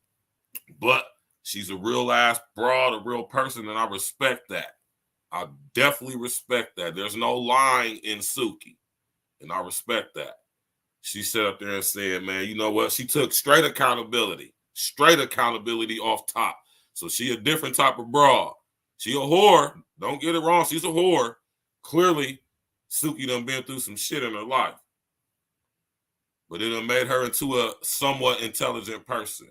S3: But she's a real ass broad, a real person, and I respect that. I definitely respect that. There's no lying in Suki, and I respect that. She sat up there and said, man, you know what? She took straight accountability off top. So she a different type of broad. She a whore. Don't get it wrong. She's a whore. Clearly, Suki done been through some shit in her life. But it done made her into a somewhat intelligent person.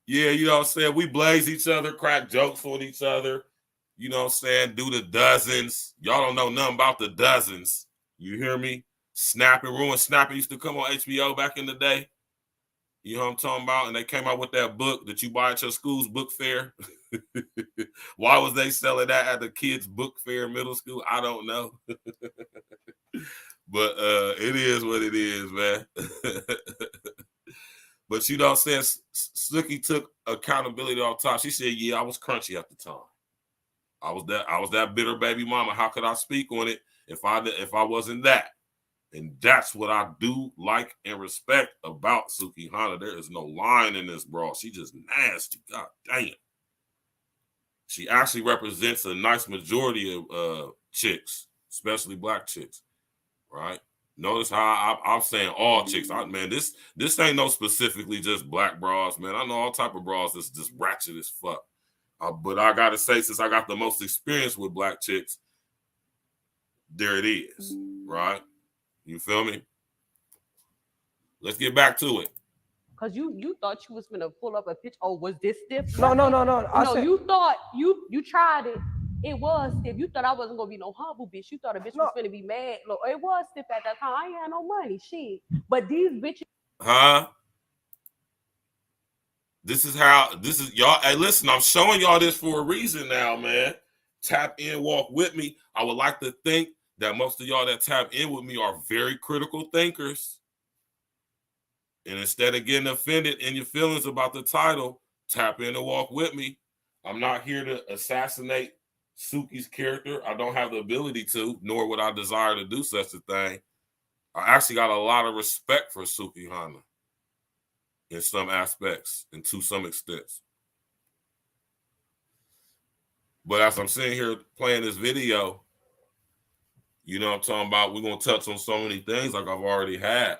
S3: Yeah, you know what I'm saying? We blaze each other, crack jokes on each other. You know what I'm saying? Do the dozens. Y'all don't know nothing about the dozens. You hear me? Snapping, Ruin Snapping used to come on HBO back in the day. You know what I'm talking about? And they came out with that book that you buy at your school's book fair. Why was they selling that at the kids' book fair in middle school? I don't know. But it is what it is, man. But you know what I'm saying? Suki took accountability off top. She said, yeah, I was crunchy at the time. I was that bitter baby mama. How could I speak on it if I wasn't that? And that's what I do like and respect about Suki Hana. There is no line in this, bro. She just nasty. God damn. She actually represents a nice majority of chicks, especially black chicks, right? Notice how I'm saying all chicks. Man, this ain't no specifically just black bras, man. I know all type of bras that's just ratchet as fuck. But I gotta say, since I got the most experience with black chicks, there it is, right? You feel me? Let's get back to it.
S2: Cause you thought you was gonna pull up a picture. Oh, was this stiff?
S4: No. I
S2: No,
S4: said,
S2: you thought you tried it. It was stiff. You thought I wasn't gonna be no humble bitch. You thought a bitch
S4: No.
S2: was gonna be mad. Look, it was stiff at that time. I ain't had no money, shit. But these bitches,
S3: Huh? This is y'all. Hey, listen, I'm showing y'all this for a reason now, man. Tap in, walk with me. I would like to think that most of y'all that tap in with me are very critical thinkers. And instead of getting offended in your feelings about the title, tap in and walk with me. I'm not here to assassinate Suki's character. I don't have the ability to, nor would I desire to do such a thing. I actually got a lot of respect for Suki Hana in some aspects and to some extents. But as I'm sitting here playing this video, you know what I'm talking about? We're going to touch on so many things like I've already had.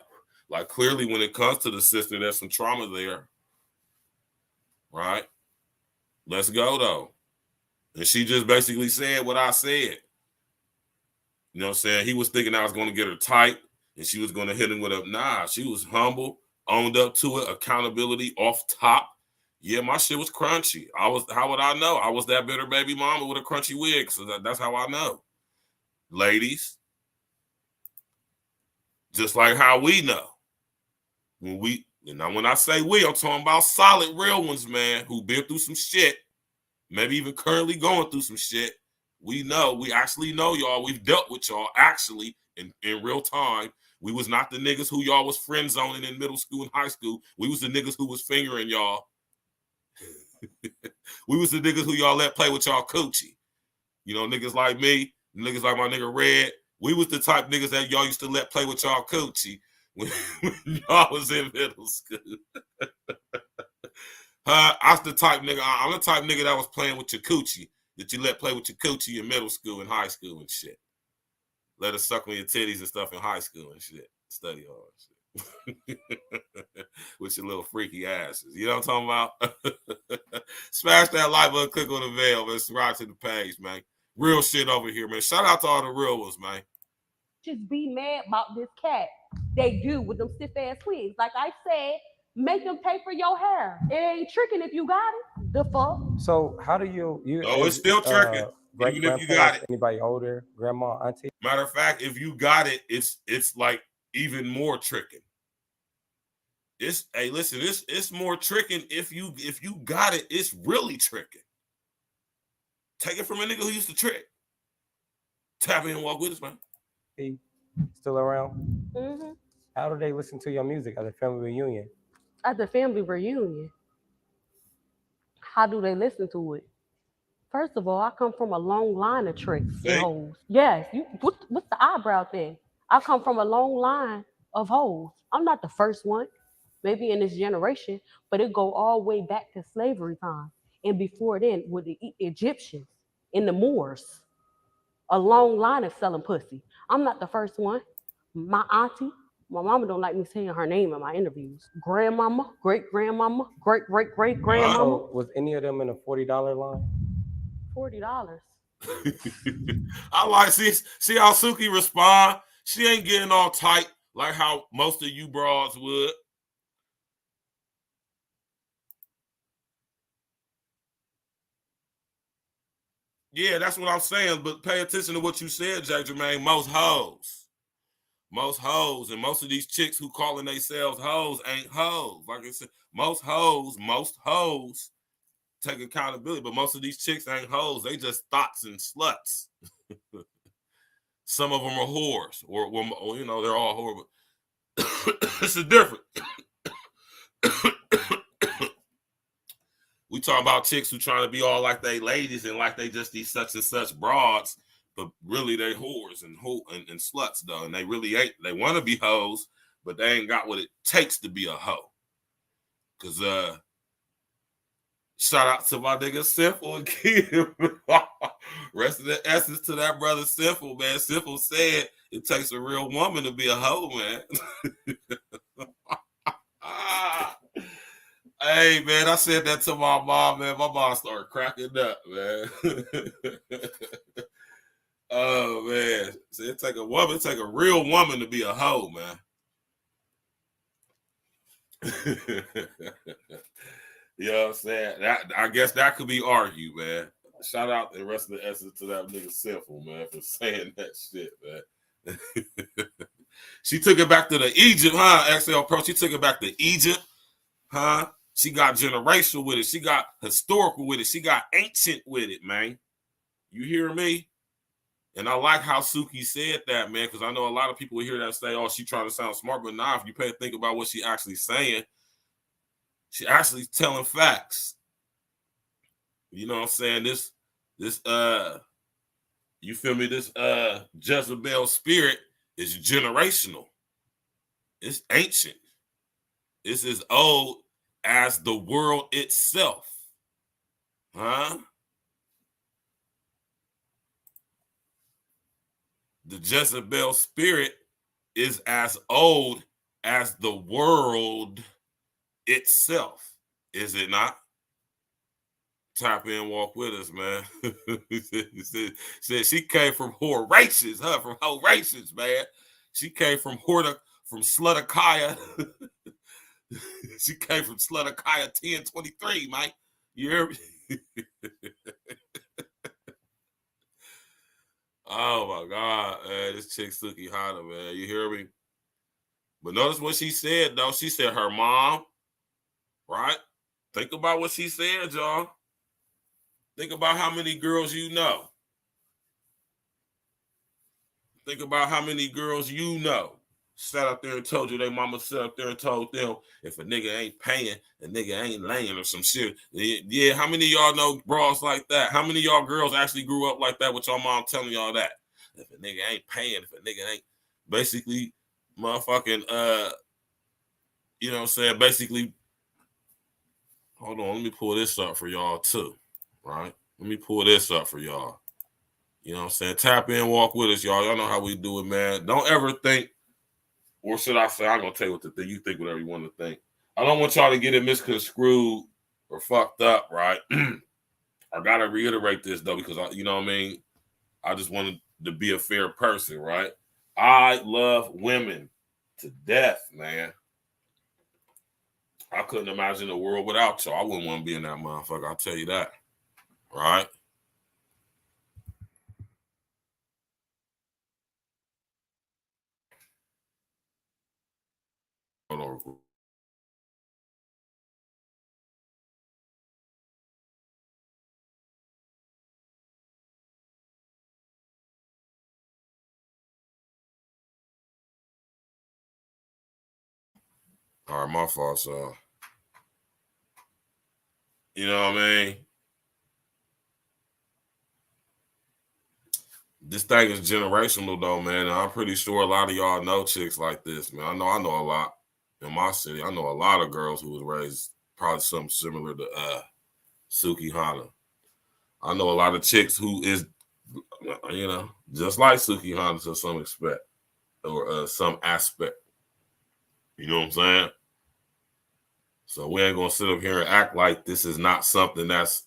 S3: Like, clearly, when it comes to the sister, there's some trauma there. Right? Let's go, though. And she just basically said what I said. You know what I'm saying? He was thinking I was going to get her tight and she was going to hit him with a, nah, she was humble, owned up to it, accountability off top. Yeah, my shit was crunchy. How would I know? I was that bitter baby mama with a crunchy wig. So that's how I know. Ladies, just like how we know. When I say we, I'm talking about solid real ones, man, who been through some shit, maybe even currently going through some shit. We actually know y'all. We've dealt with y'all actually in real time. We was not the niggas who y'all was friend zoning in middle school and high school. We was the niggas who was fingering y'all. We was the niggas who y'all let play with y'all coochie. You know, niggas like me, niggas like my nigga Red. We was the type niggas that y'all used to let play with y'all coochie when y'all was in middle school. I was the type nigga. I'm the type nigga that was playing with your coochie, that you let play with your coochie in middle school and high school and shit. Let us suck on your titties and stuff in high school and shit. Study all that shit. With your little freaky asses. You know what I'm talking about? Smash that like button, click on the bell, man. Subscribe to the page, man. Real shit over here, man. Shout out to all the real ones, man.
S2: just be mad about this cat. They do with them stiff ass wigs. Like I said, make them pay for your hair. It ain't tricking if you got it. The fuck.
S4: So how do you
S3: Oh, it's still tricking.
S4: Great
S3: Even if you got it.
S4: Anybody older, grandma, auntie?
S3: Matter of fact, if you got it, it's like even more tricking. It's more tricking if you got it. It's really tricking. Take it from a nigga who used to trick. Tap in and walk with us, man.
S4: He still around?
S2: Mm-hmm.
S4: How do they listen to your music at a family reunion?
S2: At the family reunion, how do they listen to it? First of all, I come from a long line of tricks and hoes. Yes, what's the eyebrow thing? I come from a long line of hoes. I'm not the first one, maybe in this generation, but it go all the way back to slavery time. And before then, with the Egyptians and the Moors, a long line of selling pussy. I'm not the first one. My auntie, my mama don't like me saying her name in my interviews. Grandmama, great-grandmama, great-great-great-grandmama.
S4: So was any of them in a $40 line?
S2: $40.
S3: I like see how Suki respond. She ain't getting all tight like how most of you broads would. Yeah, that's what I'm saying. But pay attention to what you said, Jay Jermaine. Most hoes, and most of these chicks who calling themselves hoes ain't hoes. Like I said, most hoes take accountability, but most of these chicks ain't hoes. They just thoughts and sluts. Some of them are whores, or you know, they're all whores. But it's a difference. We talk about chicks who trying to be all like they ladies and like they just these such and such broads, but really they whores and sluts though, and they really ain't. They want to be hoes, but they ain't got what it takes to be a hoe. Cause shout out to my nigga Simple again. Rest of the essence to that brother Simple, man. Simple said it takes a real woman to be a hoe, man. Hey, man, I said that to my mom, man. My mom started cracking up, man. Oh, man. So it take a real woman to be a hoe, man. You know what I'm saying? That, I guess that could be argued, man. Shout out the rest of the essence to that nigga Sinful, man, for saying that shit, man. She took it back to the Egypt, huh? XL Pro. She took it back to Egypt, huh? She got generational with it. She got historical with it. She got ancient with it, man. You hear me? And I like how Suki said that, man, because I know a lot of people hear that and say, oh, she trying to sound smart. But nah, if you think about what she actually saying, she actually telling facts. You know what I'm saying? This, you feel me? This Jezebel spirit is generational. It's ancient. It's as old as the world itself. Huh? The Jezebel spirit is as old as the world itself. Is it not? Tap in, walk with us, man. said she came from Horatius, huh? From Horatius, man. She came from Slutakaya. She came from Slutakaya 1023, man. You hear me? Oh my God, man. This chick Suki Hana, man. You hear me? But notice what she said, though. She said her mom, right? Think about what she said, y'all. Think about how many girls you know. Think about how many girls you know sat up there and told you their mama sat up there and told them if a nigga ain't paying, a nigga ain't laying or some shit. Yeah, how many of y'all know bras like that? How many of y'all girls actually grew up like that with your mom telling y'all that? If a nigga ain't paying, if a nigga ain't basically motherfucking you know what I'm saying? Basically, hold on, let me pull this up for y'all too. Right? Let me pull this up for y'all. You know what I'm saying? Tap in, walk with us, y'all. Y'all know how we do it, man. Don't ever think, or should I say, I'm going to tell you what to think. You think whatever you want to think. I don't want y'all to get it misconstrued or fucked up, right? I got to reiterate this, though, because, you know what I mean? I just wanted to be a fair person, right? I love women to death, man. I couldn't imagine a world without y'all. I wouldn't want to be in that motherfucker. I'll tell you that, right? Hold on. All right, my fault, so. You know what I mean? This thing is generational, though, man. And I'm pretty sure a lot of y'all know chicks like this, man. I know a lot in my city. I know a lot of girls who was raised probably something similar to Suki Hana. I know a lot of chicks who is, you know, just like Suki Hana to some extent or some aspect. You know what I'm saying? So we ain't gonna sit up here and act like this is not something that's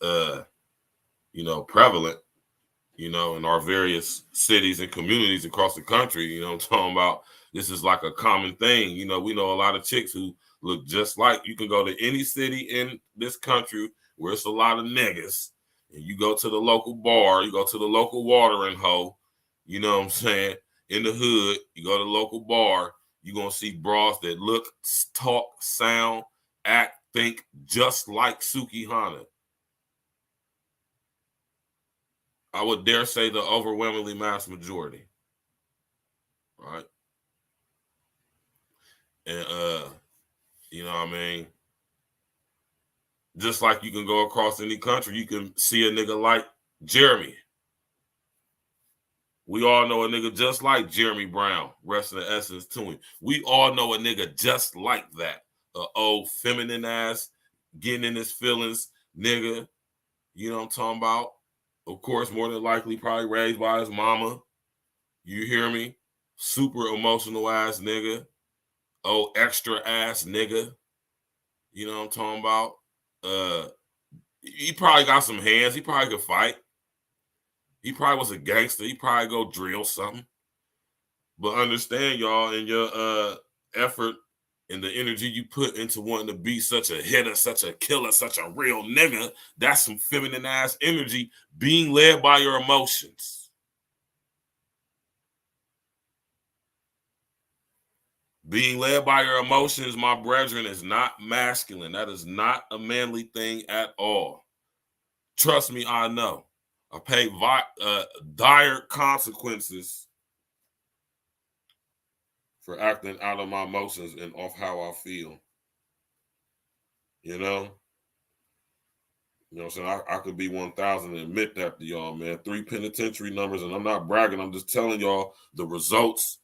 S3: you know, prevalent, you know, in our various cities and communities across the country. You know what I'm talking about? This is like a common thing. You know, we know a lot of chicks who look just like, you can go to any city in this country where it's a lot of niggas, and you go to the local bar, you go to the local watering hole, you know what I'm saying? In the hood, you go to the local bar, you're going to see bras that look, talk, sound, act, think just like Suki Hana. I would dare say the overwhelmingly mass majority. Right? And you know what I mean? Just like you can go across any country, you can see a nigga like Jeremy. We all know a nigga just like Jeremy Brown, rest in the essence to him. We all know a nigga just like that. A old feminine ass, getting in his feelings, nigga. You know what I'm talking about? Of course, more than likely, probably raised by his mama. You hear me? Super emotional ass nigga. Oh, extra ass nigga. You know what I'm talking about? He probably got some hands. He probably could fight. He probably was a gangster. He probably go drill something. But understand, y'all, in your effort and the energy you put into wanting to be such a hitter, such a killer, such a real nigga, that's some feminine ass energy being led by your emotions. Being led by your emotions, my brethren, is not masculine. That is not a manly thing at all. Trust me, I know. I paid dire consequences for acting out of my emotions and off how I feel. You know? You know what I'm saying? I could be 1,000 and admit that to y'all, man. 3 penitentiary numbers, and I'm not bragging. I'm just telling y'all the results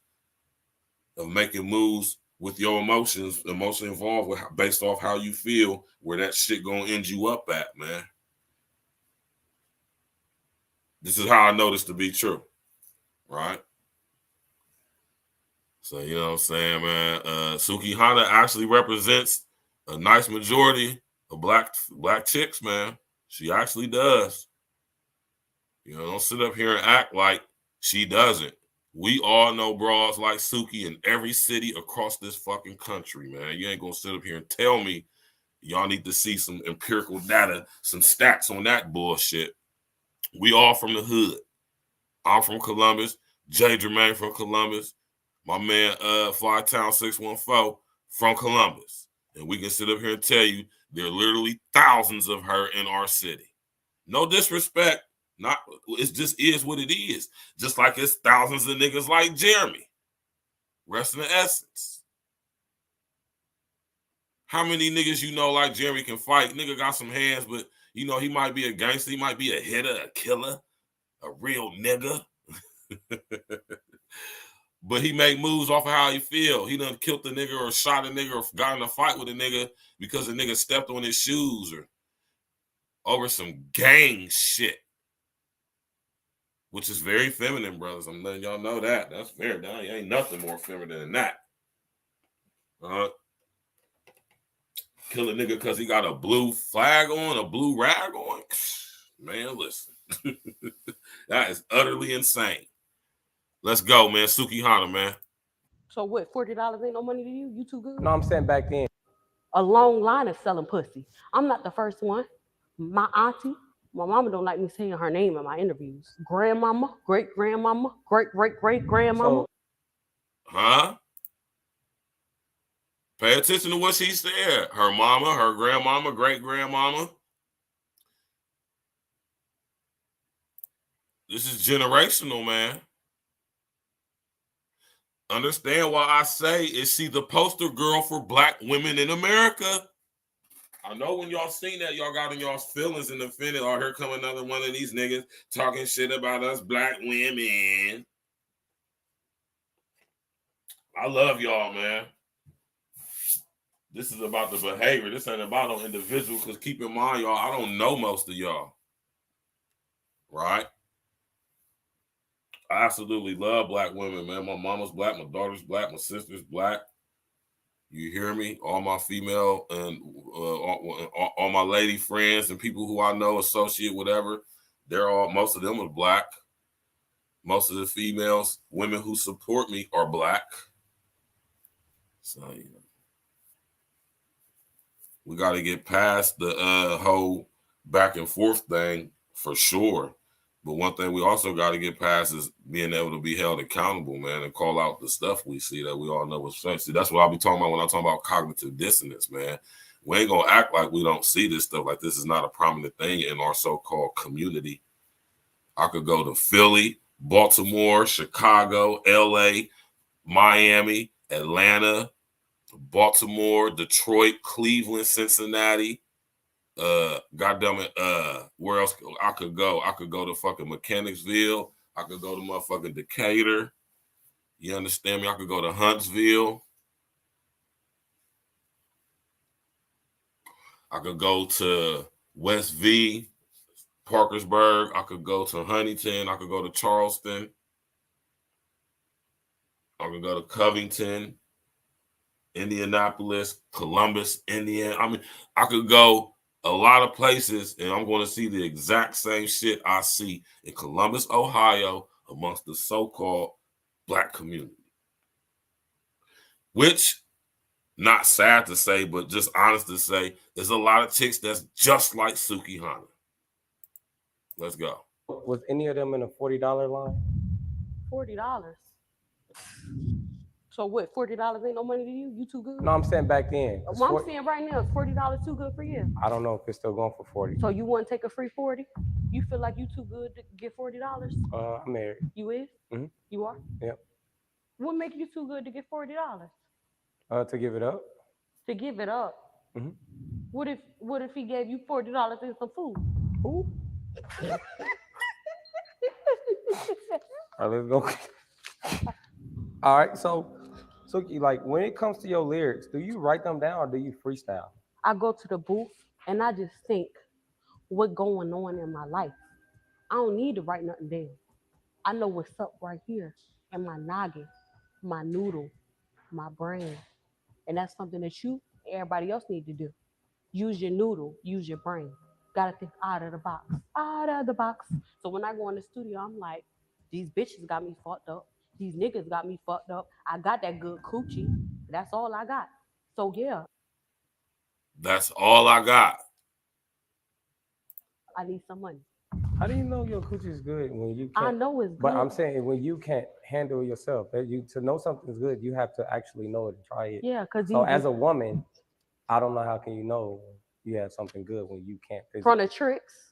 S3: of making moves with your emotions, emotionally involved, with, based off how you feel, where that shit gonna end you up at, man. This is how I know this to be true, right? So, you know what I'm saying, man? Suki Hana actually represents a nice majority of black chicks, man. She actually does. You know, don't sit up here and act like she doesn't. We all know bras like Suki in every city across this fucking country, man. You ain't gonna sit up here and tell me y'all need to see some empirical data, some stats on that bullshit. We all from the hood. I'm from Columbus. Jay Jermaine from Columbus. My man, Flytown 614 from Columbus. And we can sit up here and tell you there are literally thousands of her in our city. No disrespect. Not, it just is what it is. Just like it's thousands of niggas like Jeremy. Rest in the essence. How many niggas you know like Jeremy can fight? Nigga got some hands, but you know he might be a gangster. He might be a hitter, a killer, a real nigga. But he make moves off of how he feel. He done killed the nigga or shot a nigga or got in a fight with a nigga because the nigga stepped on his shoes or over some gang shit. Which is very feminine, brothers. I'm letting y'all know that. That's fair. There ain't nothing more feminine than that. Kill a nigga because he got a blue flag on, a blue rag on. Man, listen. That is utterly insane. Let's go, man. Suki Hana, man.
S2: So what, $40 ain't no money to you? You too good?
S4: No, I'm saying back then.
S2: A long line of selling pussy. I'm not the first one. My auntie, my mama don't like me saying her name in my interviews. Grandmama, great-grandmama, great-great-great-grandmama.
S3: Huh? Pay attention to what she said. Her mama, her grandmama, great-grandmama. This is generational, man. Understand why I say, is she the poster girl for black women in America? I know when y'all seen that, y'all got in y'all's feelings and offended. Oh, here come another one of these niggas talking shit about us black women. I love y'all, man. This is about the behavior. This ain't about no individual, because keep in mind, y'all, I don't know most of y'all. Right? I absolutely love black women, man. My mama's black, my daughter's black, my sister's black. You hear me? All my female and all my lady friends and people who I know, associate, whatever, most of them are black. Most of the females, women who support me are black. So, you know, we got to get past the whole back and forth thing for sure. But one thing we also got to get past is being able to be held accountable, man, and call out the stuff we see that we all know is fake. See, that's what I'll be talking about when I talk about cognitive dissonance, man. We ain't going to act like we don't see this stuff, like this is not a prominent thing in our so-called community. I could go to Philly, Baltimore, Chicago, LA, Miami, Atlanta, Baltimore, Detroit, Cleveland, Cincinnati. Goddamn it, where else I could go? I could go to fucking Mechanicsville. I could go to motherfucking Decatur. You understand me? I could go to Huntsville. I could go to West V, Parkersburg. I could go to Huntington. I could go to Charleston. I could go to Covington, Indianapolis, Columbus, Indiana. I mean, I could go a lot of places, and I'm going to see the exact same shit I see in Columbus, Ohio, amongst the so-called black community. Which not sad to say, but just honest to say, there's a lot of chicks that's just like Suki Hana. Let's go.
S4: Was any of them in a $40 line?
S2: $40. So what? $40 ain't no money to you? You too good?
S4: No, I'm saying back then.
S2: Well, I'm saying right now, is $40 too good for you?
S4: I don't know if it's still going for 40.
S2: So you wouldn't take a free 40? You feel like you too good to get $40?
S4: I'm married.
S2: You is?
S4: Mm-hmm.
S2: You are?
S4: Yep.
S2: What make you too good to get $40?
S4: To give it up.
S2: To give it up?
S4: Mm-hmm.
S2: What if he gave you $40 and some food?
S4: Who? All right, let's go. All right, so like when it comes to your lyrics, do you write them down or do you freestyle?
S2: I go to the booth and I just think what's going on in my life. I don't need to write nothing down. I know what's up right here in my noggin, my noodle, my brain. And that's something that everybody else need to do. Use your noodle, use your brain. Gotta think out of the box, out of the box. So when I go in the studio, I'm like, these bitches got me fucked up. These niggas got me fucked up. I got that good coochie. That's all I got. So yeah.
S3: That's all I got.
S2: I need some money.
S4: How do you know your coochie is good when you can't?
S2: I know it's good.
S4: But I'm saying when you can't handle it yourself, that to know something's good, you have to actually know it and try it.
S2: Yeah, because
S4: so as a woman, I don't know how can you know you have something good when you can't physically.
S2: From the tricks.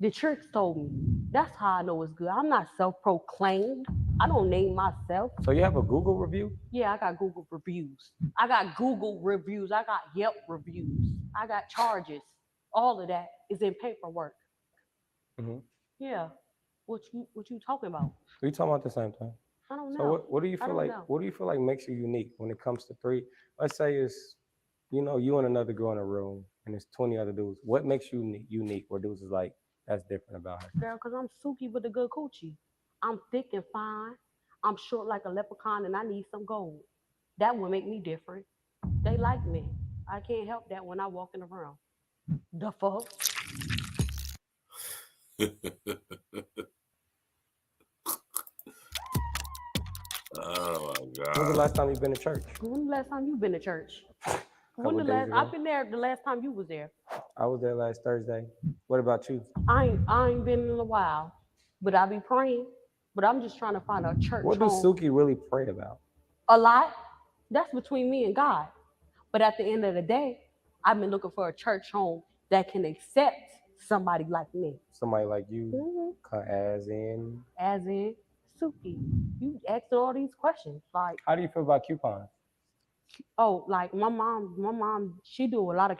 S2: The tricks told me. That's how I know it's good. I'm not self-proclaimed. I don't name myself.
S4: So you have a Google review?
S2: Yeah, I got Google reviews. I got Google reviews. I got Yelp reviews. I got charges. All of that is in paperwork.
S4: Mm-hmm.
S2: Yeah. What you talking about?
S4: We talking about the same thing.
S2: I don't know.
S4: So what do you feel like? What do you feel like makes you unique when it comes to three? Let's say it's you and another girl in a room and there's 20 other dudes. What makes you unique? Where dudes is like, that's different about her?
S2: Girl, because I'm Suki with a good coochie. I'm thick and fine. I'm short like a leprechaun and I need some gold. That would make me different. They like me. I can't help that when I walk in the room. The fuck?
S3: Oh my God.
S4: When's the last time you've been to church?
S2: When the last time you've been to church? I've been there the last time you was there.
S4: I was there last Thursday. What about you?
S2: I ain't been in a while, but I be praying. But I'm just trying to find a church.
S4: What does Suki really pray about?
S2: A lot. That's between me and God. But at the end of the day, I've been looking for a church home that can accept somebody like me.
S4: Somebody like you, as in
S2: Suki. You asking all these questions. Like,
S4: how do you feel about coupons?
S2: Oh, like my mom, she do a lot of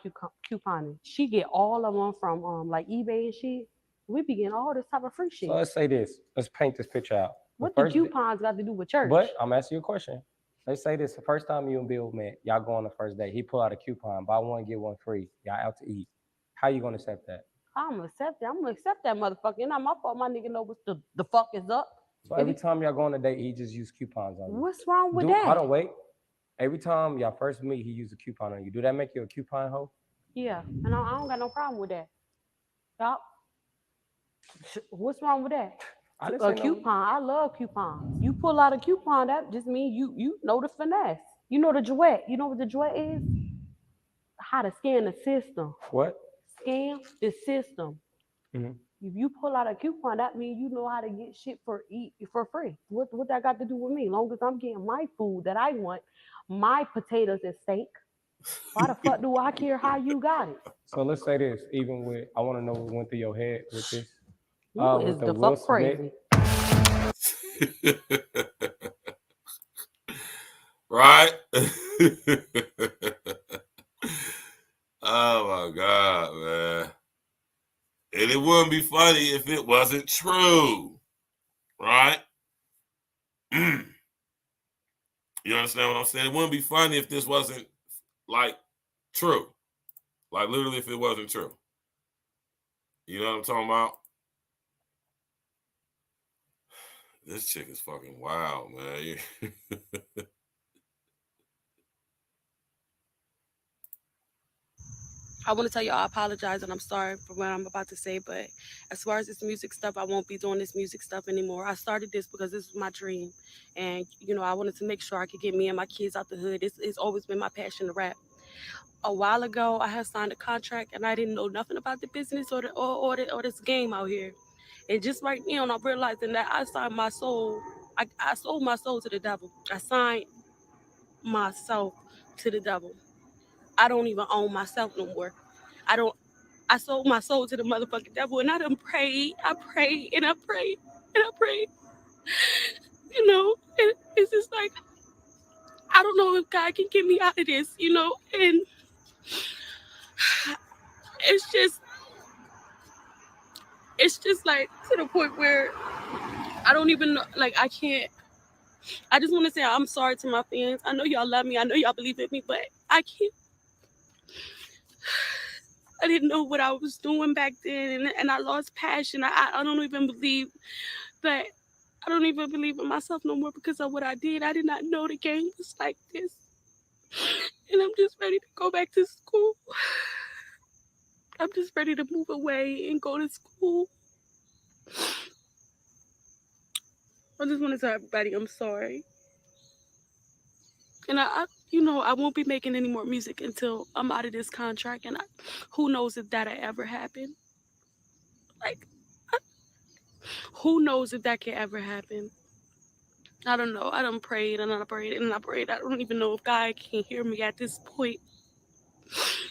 S2: couponing. She get all of them from like eBay and shit. We be getting all this type of free shit.
S4: So let's say this. Let's paint this picture out.
S2: What the coupons got to do with church?
S4: But I'm asking you a question. Let's say this: the first time you and Bill met, y'all go on the first date. He pull out a coupon, buy one get one free. Y'all out to eat. How you gonna accept that?
S2: I'm gonna accept that. I'm gonna accept that motherfucker. It's not my fault. My nigga know what the fuck is up.
S4: So every time y'all go on a date, he just use coupons on you.
S2: What's wrong with that?
S4: Hold on, wait. Every time y'all first meet, he use a coupon on you. Do that make you a coupon hoe?
S2: Yeah, and I don't got no problem with that. Yup. What's wrong with that? A coupon. I love coupons. You pull out a coupon, that just means you know the finesse. You know the duet. You know what the duet is? How to scan the system.
S4: What?
S2: Scan the system.
S4: Mm-hmm.
S2: If you pull out a coupon, that means you know how to get shit for free. What that got to do with me? As long as I'm getting my food that I want, my potatoes and steak. Why the fuck do I care how you got it?
S4: So let's say this, even with, I want to know what went through your head with this.
S2: You is the fuck crazy.
S3: Right? Oh my God, man. And it wouldn't be funny if it wasn't true. Right? You understand what I'm saying? It wouldn't be funny if this wasn't like true. Like literally if it wasn't true. You know what I'm talking about? This chick is fucking wild, man.
S2: I want to tell you I apologize and I'm sorry for what I'm about to say, but as far as this music stuff, I won't be doing this music stuff anymore. I started this because this was my dream, and I wanted to make sure I could get me and my kids out the hood. It's always been my passion to rap. A while ago, I had signed a contract and I didn't know nothing about the business or this game out here. And just right now, I'm realizing that I signed my soul. I sold my soul to the devil. I signed myself to the devil. I don't even own myself no more. I don't. I sold my soul to the motherfucking devil, and I done prayed. I prayed and I prayed and I prayed. And it's just like I don't know if God can get me out of this, and it's just like to the point where I don't even know, like I can't. I just want to say I'm sorry to my fans. I know y'all love me. I know y'all believe in me, but I can't. I didn't know what I was doing back then, and I lost passion. I don't even believe that. I don't even believe in myself no more because of what I did. I did not know the game was like this. And I'm just ready to go back to school. I'm just ready to move away and go to school. I just want to tell everybody I'm sorry. And I won't be making any more music until I'm out of this contract. And who knows if that'll ever happen. Like, who knows if that can ever happen. I don't know. I done prayed and I prayed and I prayed. I don't even know if God can hear me at this point.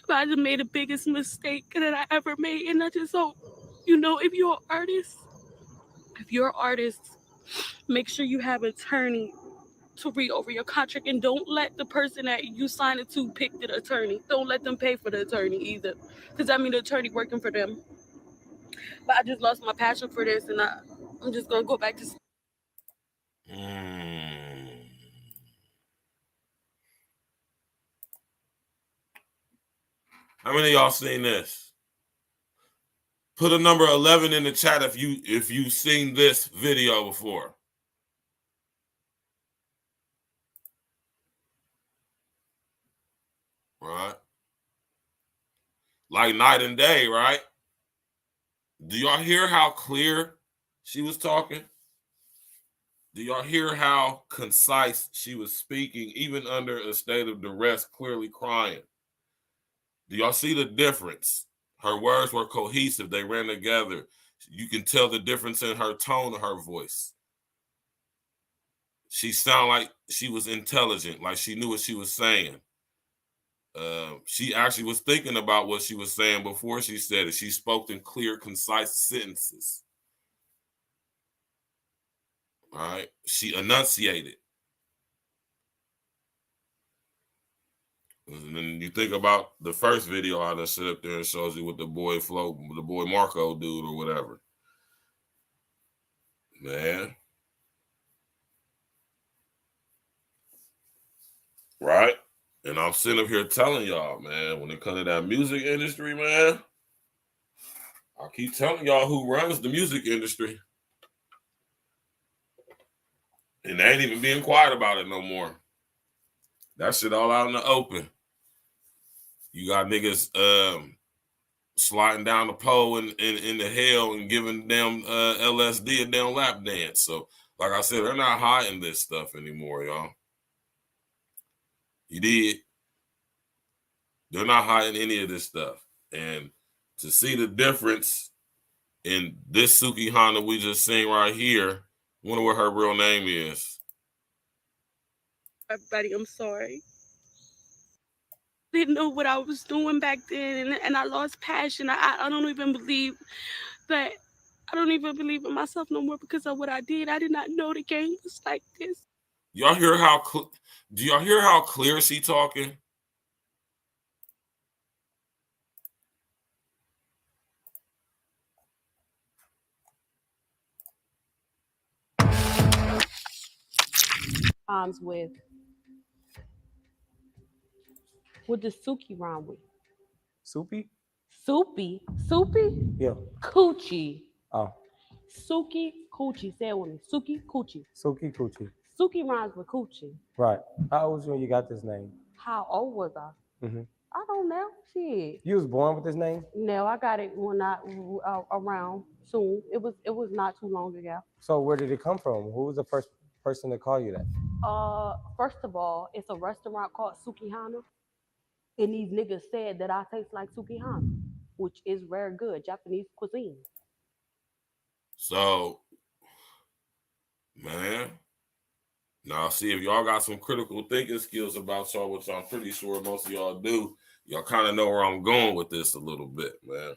S2: But I just made the biggest mistake that I ever made. And I just hope, if you're an artist, make sure you have an attorney to read over your contract, and don't let the person that you signed it to pick the attorney. Don't let them pay for the attorney either, because the attorney working for them. But I just lost my passion for this, and I'm just gonna go back to.
S3: How many of y'all seen this? Put a number 11 in the chat if you've seen this video before. Right? Like night and day, right? Do y'all hear how clear she was talking? Do y'all hear how concise she was speaking, even under a state of duress, clearly crying? Do y'all see the difference? Her words were cohesive. They ran together. You can tell the difference in her tone of her voice. She sounded like she was intelligent, like she knew what she was saying. She actually was thinking about what she was saying before she said it. She spoke in clear, concise sentences. All right. She enunciated. And then you think about the first video I done sit up there and shows you with the boy Flo, the boy Marco dude or whatever. Man. Right? And I'm sitting up here telling y'all, man, when it comes to that music industry, man, I keep telling y'all who runs the music industry. And they ain't even being quiet about it no more. That shit all out in the open. You got niggas sliding down the pole in the hell and giving them LSD a damn lap dance. So, like I said, they're not hiding this stuff anymore, y'all. You did. They're not hiding any of this stuff. And to see the difference in this Suki Honda we just seen right here, wonder what her real name is.
S2: Everybody, I'm sorry. I didn't know what I was doing back then, and I lost passion. I don't even believe that. I don't even believe in myself no more because of what I did. I did not know the game was like this.
S3: Y'all hear how do y'all hear how clear she talking?
S2: What does Suki rhyme with?
S4: Soupy?
S2: Soupy?
S4: Yeah.
S2: Coochie.
S4: Oh.
S2: Suki Coochie. Say it with me. Suki Coochie.
S4: Suki Coochie.
S2: Suki rhymes with Coochie.
S4: Right. How old was you when you got this name?
S2: How old was I?
S4: Mm-hmm.
S2: I don't know. Shit.
S4: You was born with this name?
S2: No, I got it when I around soon. It was not too long ago.
S4: So where did it come from? Who was the first person to call you that?
S2: First of all, it's a restaurant called Sukihana, and these niggas said that I taste like Sukihana, which is very good Japanese cuisine.
S3: So, man, now see if y'all got some critical thinking skills about y'all, which I'm pretty sure most of y'all do. Y'all kind of know where I'm going with this a little bit, man.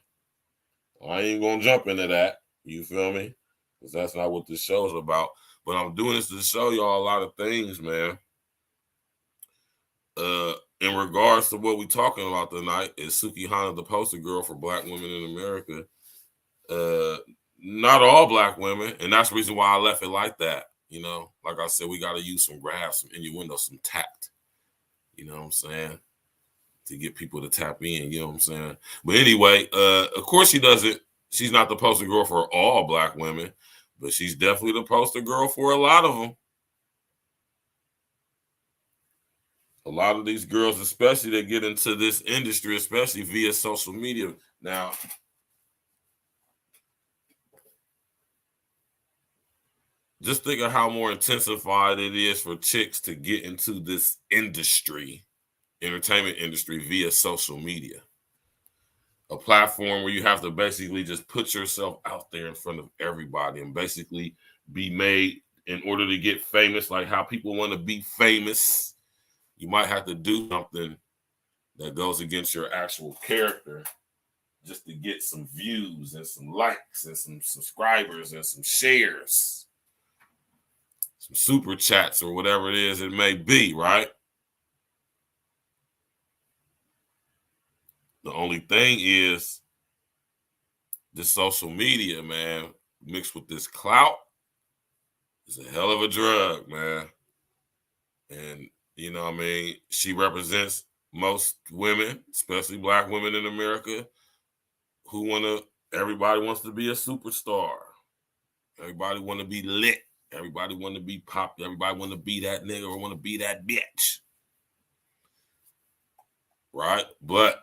S3: I ain't gonna jump into that. You feel me? Because that's not what this show's about. But I'm doing this to show y'all a lot of things, man. In regards to what we're talking about tonight, is Sukihana the poster girl for Black women in America? Not all Black women, and that's the reason why I left it like that. You know, like I said, we got to use some graphs, some innuendo, some tact. You know what I'm saying? To get people to tap in. You know what I'm saying? But anyway, of course she doesn't. She's not the poster girl for all Black women, but she's definitely the poster girl for a lot of them. A lot of these girls, especially that get into this industry, especially via social media. Now, just think of how more intensified it is for chicks to get into this industry, entertainment industry, via social media. A platform where you have to basically just put yourself out there in front of everybody and basically be made in order to get famous, like how people want to be famous. You might have to do something that goes against your actual character just to get some views and some likes and some subscribers and some shares, some super chats or whatever it is it may be, right? The only thing is this social media, man, mixed with this clout is a hell of a drug, man. And, you know what I mean? She represents most women, especially Black women in America, who everybody wants to be a superstar. Everybody want to be lit. Everybody want to be popular. Everybody want to be that nigga or want to be that bitch. Right? But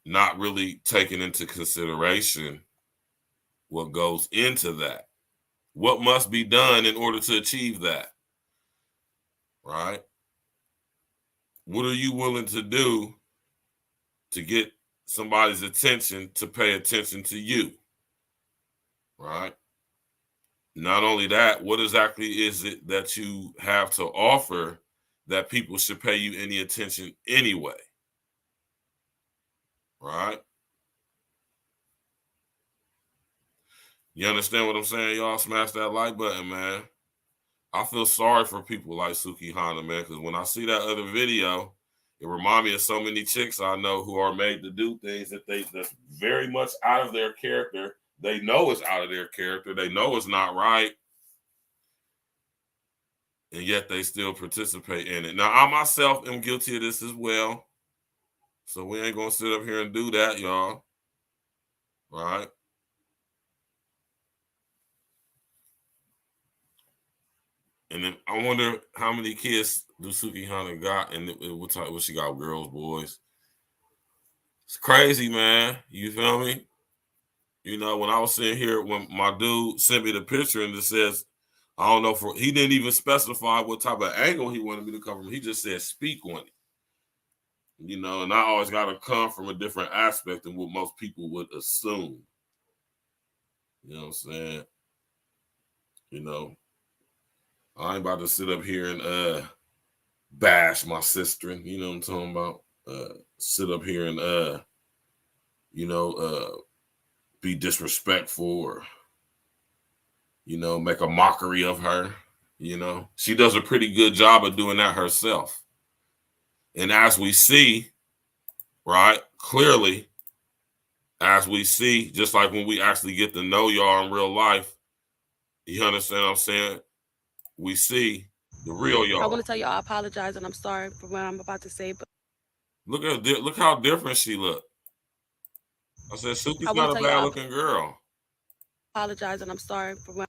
S3: not really taking into consideration what goes into that. What must be done in order to achieve that? Right? What are you willing to do to get somebody's attention to pay attention to you? Right? Not only that, what exactly is it that you have to offer that people should pay you any attention anyway? Right? You understand what I'm saying, y'all? Smash that like button, man. I feel sorry for people like Sukihana, man, because when I see that other video, it reminds me of so many chicks I know who are made to do things that's very much out of their character. They know it's out of their character. They know it's not right. And yet they still participate in it. Now, I myself am guilty of this as well. So we ain't going to sit up here and do that, y'all. Right? And then I wonder how many kids do Sukihana got, and what she got, girls, boys. It's crazy, man. You feel me? You know, when I was sitting here, when my dude sent me the picture and it says, I don't know, he didn't even specify what type of angle he wanted me to cover. He just said, speak on it. You know, and I always got to come from a different aspect than what most people would assume. You know what I'm saying? You know, I ain't about to sit up here and bash my sister. You know what I'm talking about? Sit up here and, be disrespectful or, make a mockery of her. You know, she does a pretty good job of doing that herself. And as we see, right, clearly, as we see, just like when we actually get to know y'all in real life, you understand what I'm saying? We see the real y'all.
S2: I want to tell you I apologize and I'm sorry for what I'm about to say, but
S3: look how different she looked. I said, Suki's not a bad looking girl.
S2: Apologize and I'm sorry for what.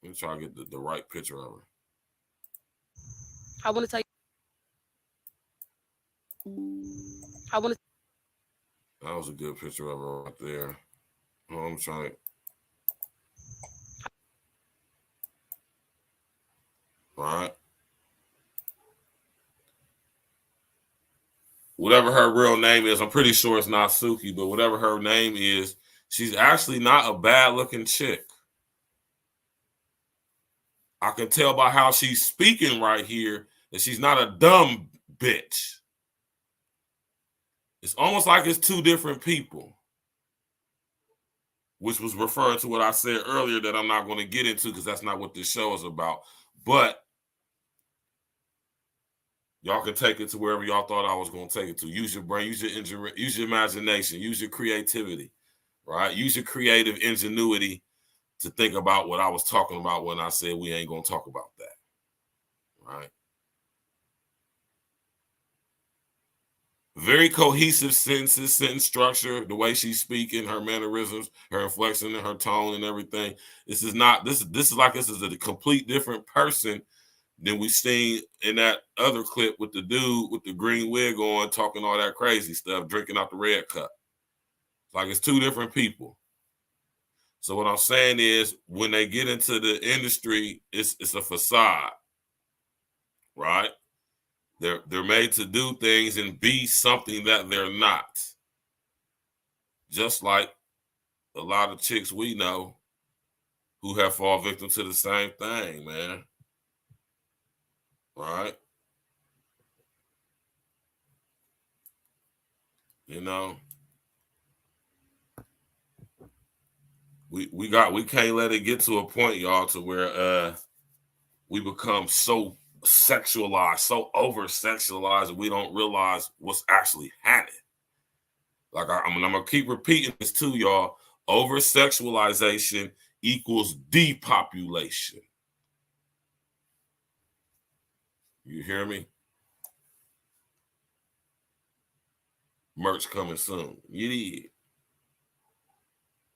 S3: Let me try to get the right picture of her.
S2: I want to tell you. I want to.
S3: That was a good picture of her right there. Oh, I'm trying to. All right. Whatever her real name is, I'm pretty sure it's not Suki, but whatever her name is, she's actually not a bad looking chick. I can tell by how she's speaking right here that she's not a dumb bitch. It's almost like it's two different people, which was referring to what I said earlier that I'm not going to get into because that's not what this show is about. But y'all can take it to wherever y'all thought I was going to take it to. Use your brain, use your imagination, use your creativity, right? Use your creative ingenuity to think about what I was talking about when I said we ain't going to talk about that, right? Very cohesive sentences, sentence structure, the way she's speaking, her mannerisms, her inflection, and her tone, and everything. This is a complete different person than we've seen in that other clip with the dude with the green wig on, talking all that crazy stuff, drinking out the red cup. It's like it's two different people. So what I'm saying is, when they get into the industry, it's a facade, right? They're made to do things and be something that they're not. Just like a lot of chicks we know who have fallen victim to the same thing, man. Right? You know, we can't let it get to a point, y'all, to where we become so sexualized, so over sexualized that we don't realize what's actually happening. Like I'm gonna keep repeating this to y'all. Over sexualization equals depopulation. You hear me? Merch coming soon. Yeah.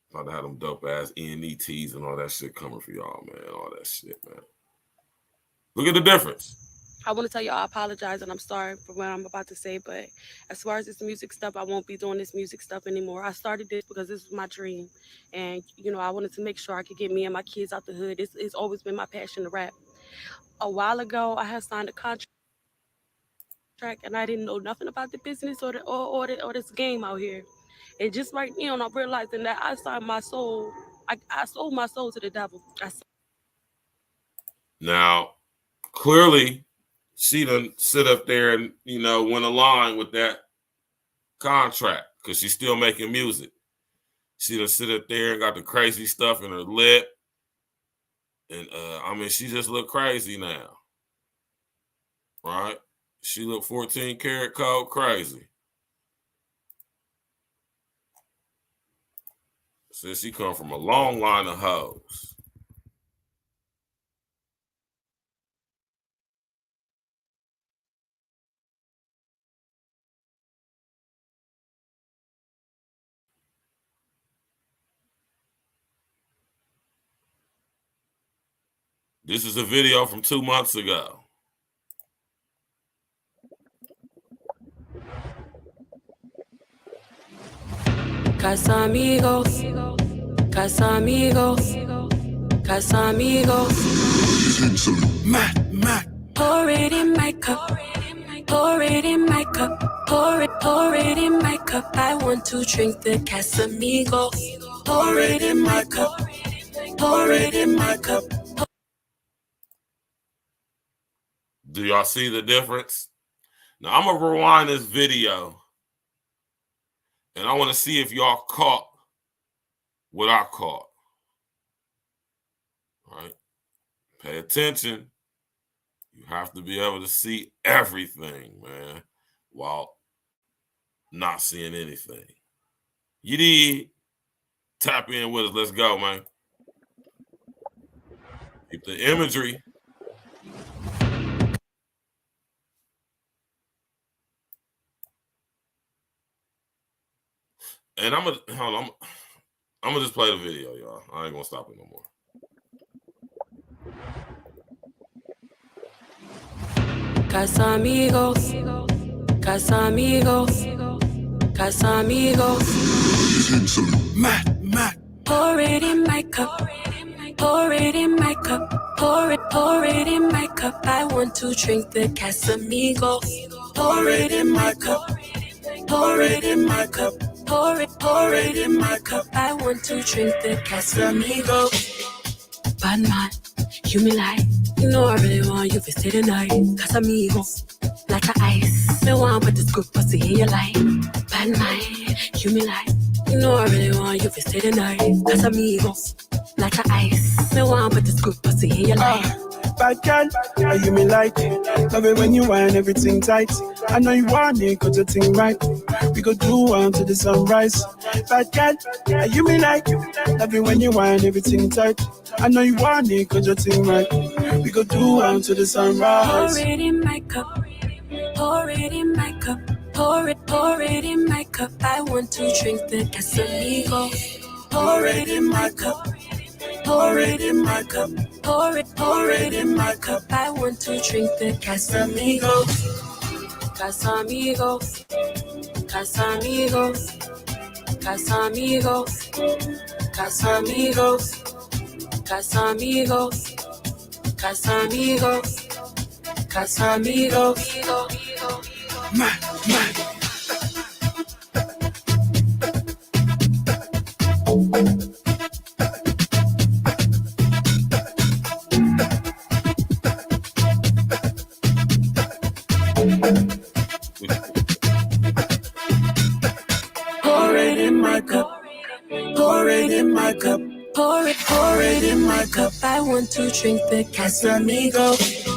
S3: About to have them dope ass NETs and all that shit coming for y'all, man. All that shit, man. Look at the difference.
S2: I want to tell you I apologize and I'm sorry for what I'm about to say, but as far as this music stuff, I won't be doing this music stuff anymore. I started this because this was my dream, and I wanted to make sure I could get me and my kids out the hood. It's always been my passion to rap. A while ago, I had signed a contract, and I didn't know nothing about the business or this game out here. And just right now, I'm realizing that I signed my soul. I sold my soul to the devil.
S3: Now, clearly, she done sit up there and, went along with that contract because she's still making music. She done sit up there and got the crazy stuff in her lip. And, she just look crazy now. Right? She look 14 karat cold crazy. Says she come from a long line of hoes. This is a video from 2 months ago.
S2: Casamigos, Mac. Pour it in my cup, pour it in my cup, pour it in my cup. I want to drink the Casamigos. Pour it in my cup, pour it in my cup.
S3: Do y'all see the difference? Now I'm gonna rewind this video, and I want to see if y'all caught what I caught. All right, pay attention. You have to be able to see everything, man, while not seeing anything. You did. Tap in with us. Let's go, man. Keep the imagery. And I'm gonna just play the video, y'all. I ain't gonna stop it no more.
S2: Casamigos, Casamigos.
S5: Mad.
S2: Pour it in my cup, pour it in my cup, pour it in my cup. I want to drink the Casamigos. Pour it in my cup, pour it in my cup, pour it in my cup. I want to drink the Casamigos. Bad man, you me like, you know I really want you to stay the night. Casamigos, like the ice. Me want put this good pussy in your life. Bad man, you me like, you know I really want you to stay the night. Casamigos, like the ice. Me want put this good pussy in your life.
S5: Bad girl, are you me like it? Love it when you whine everything tight. I know you want it, cause the thing right. We go do one to the sunrise. Bad girl, are you me like it? Love it when you whine everything tight. I know you want it, cause the thing right. We go do one to the sunrise.
S2: Pour it in my cup, pour it in my cup, pour it in my cup. I want to drink the Casamigos. Pour it in my cup, pour it in my cup, pour it in my cup. I want to drink the Casamigos. Casamigos, Casamigos, Casamigos, Casamigos, Casamigos, Casamigos, Casamigos.
S5: Mad.
S2: Pour it in my cup, pour it in my cup, pour it in my cup. I want to drink the Casamigos.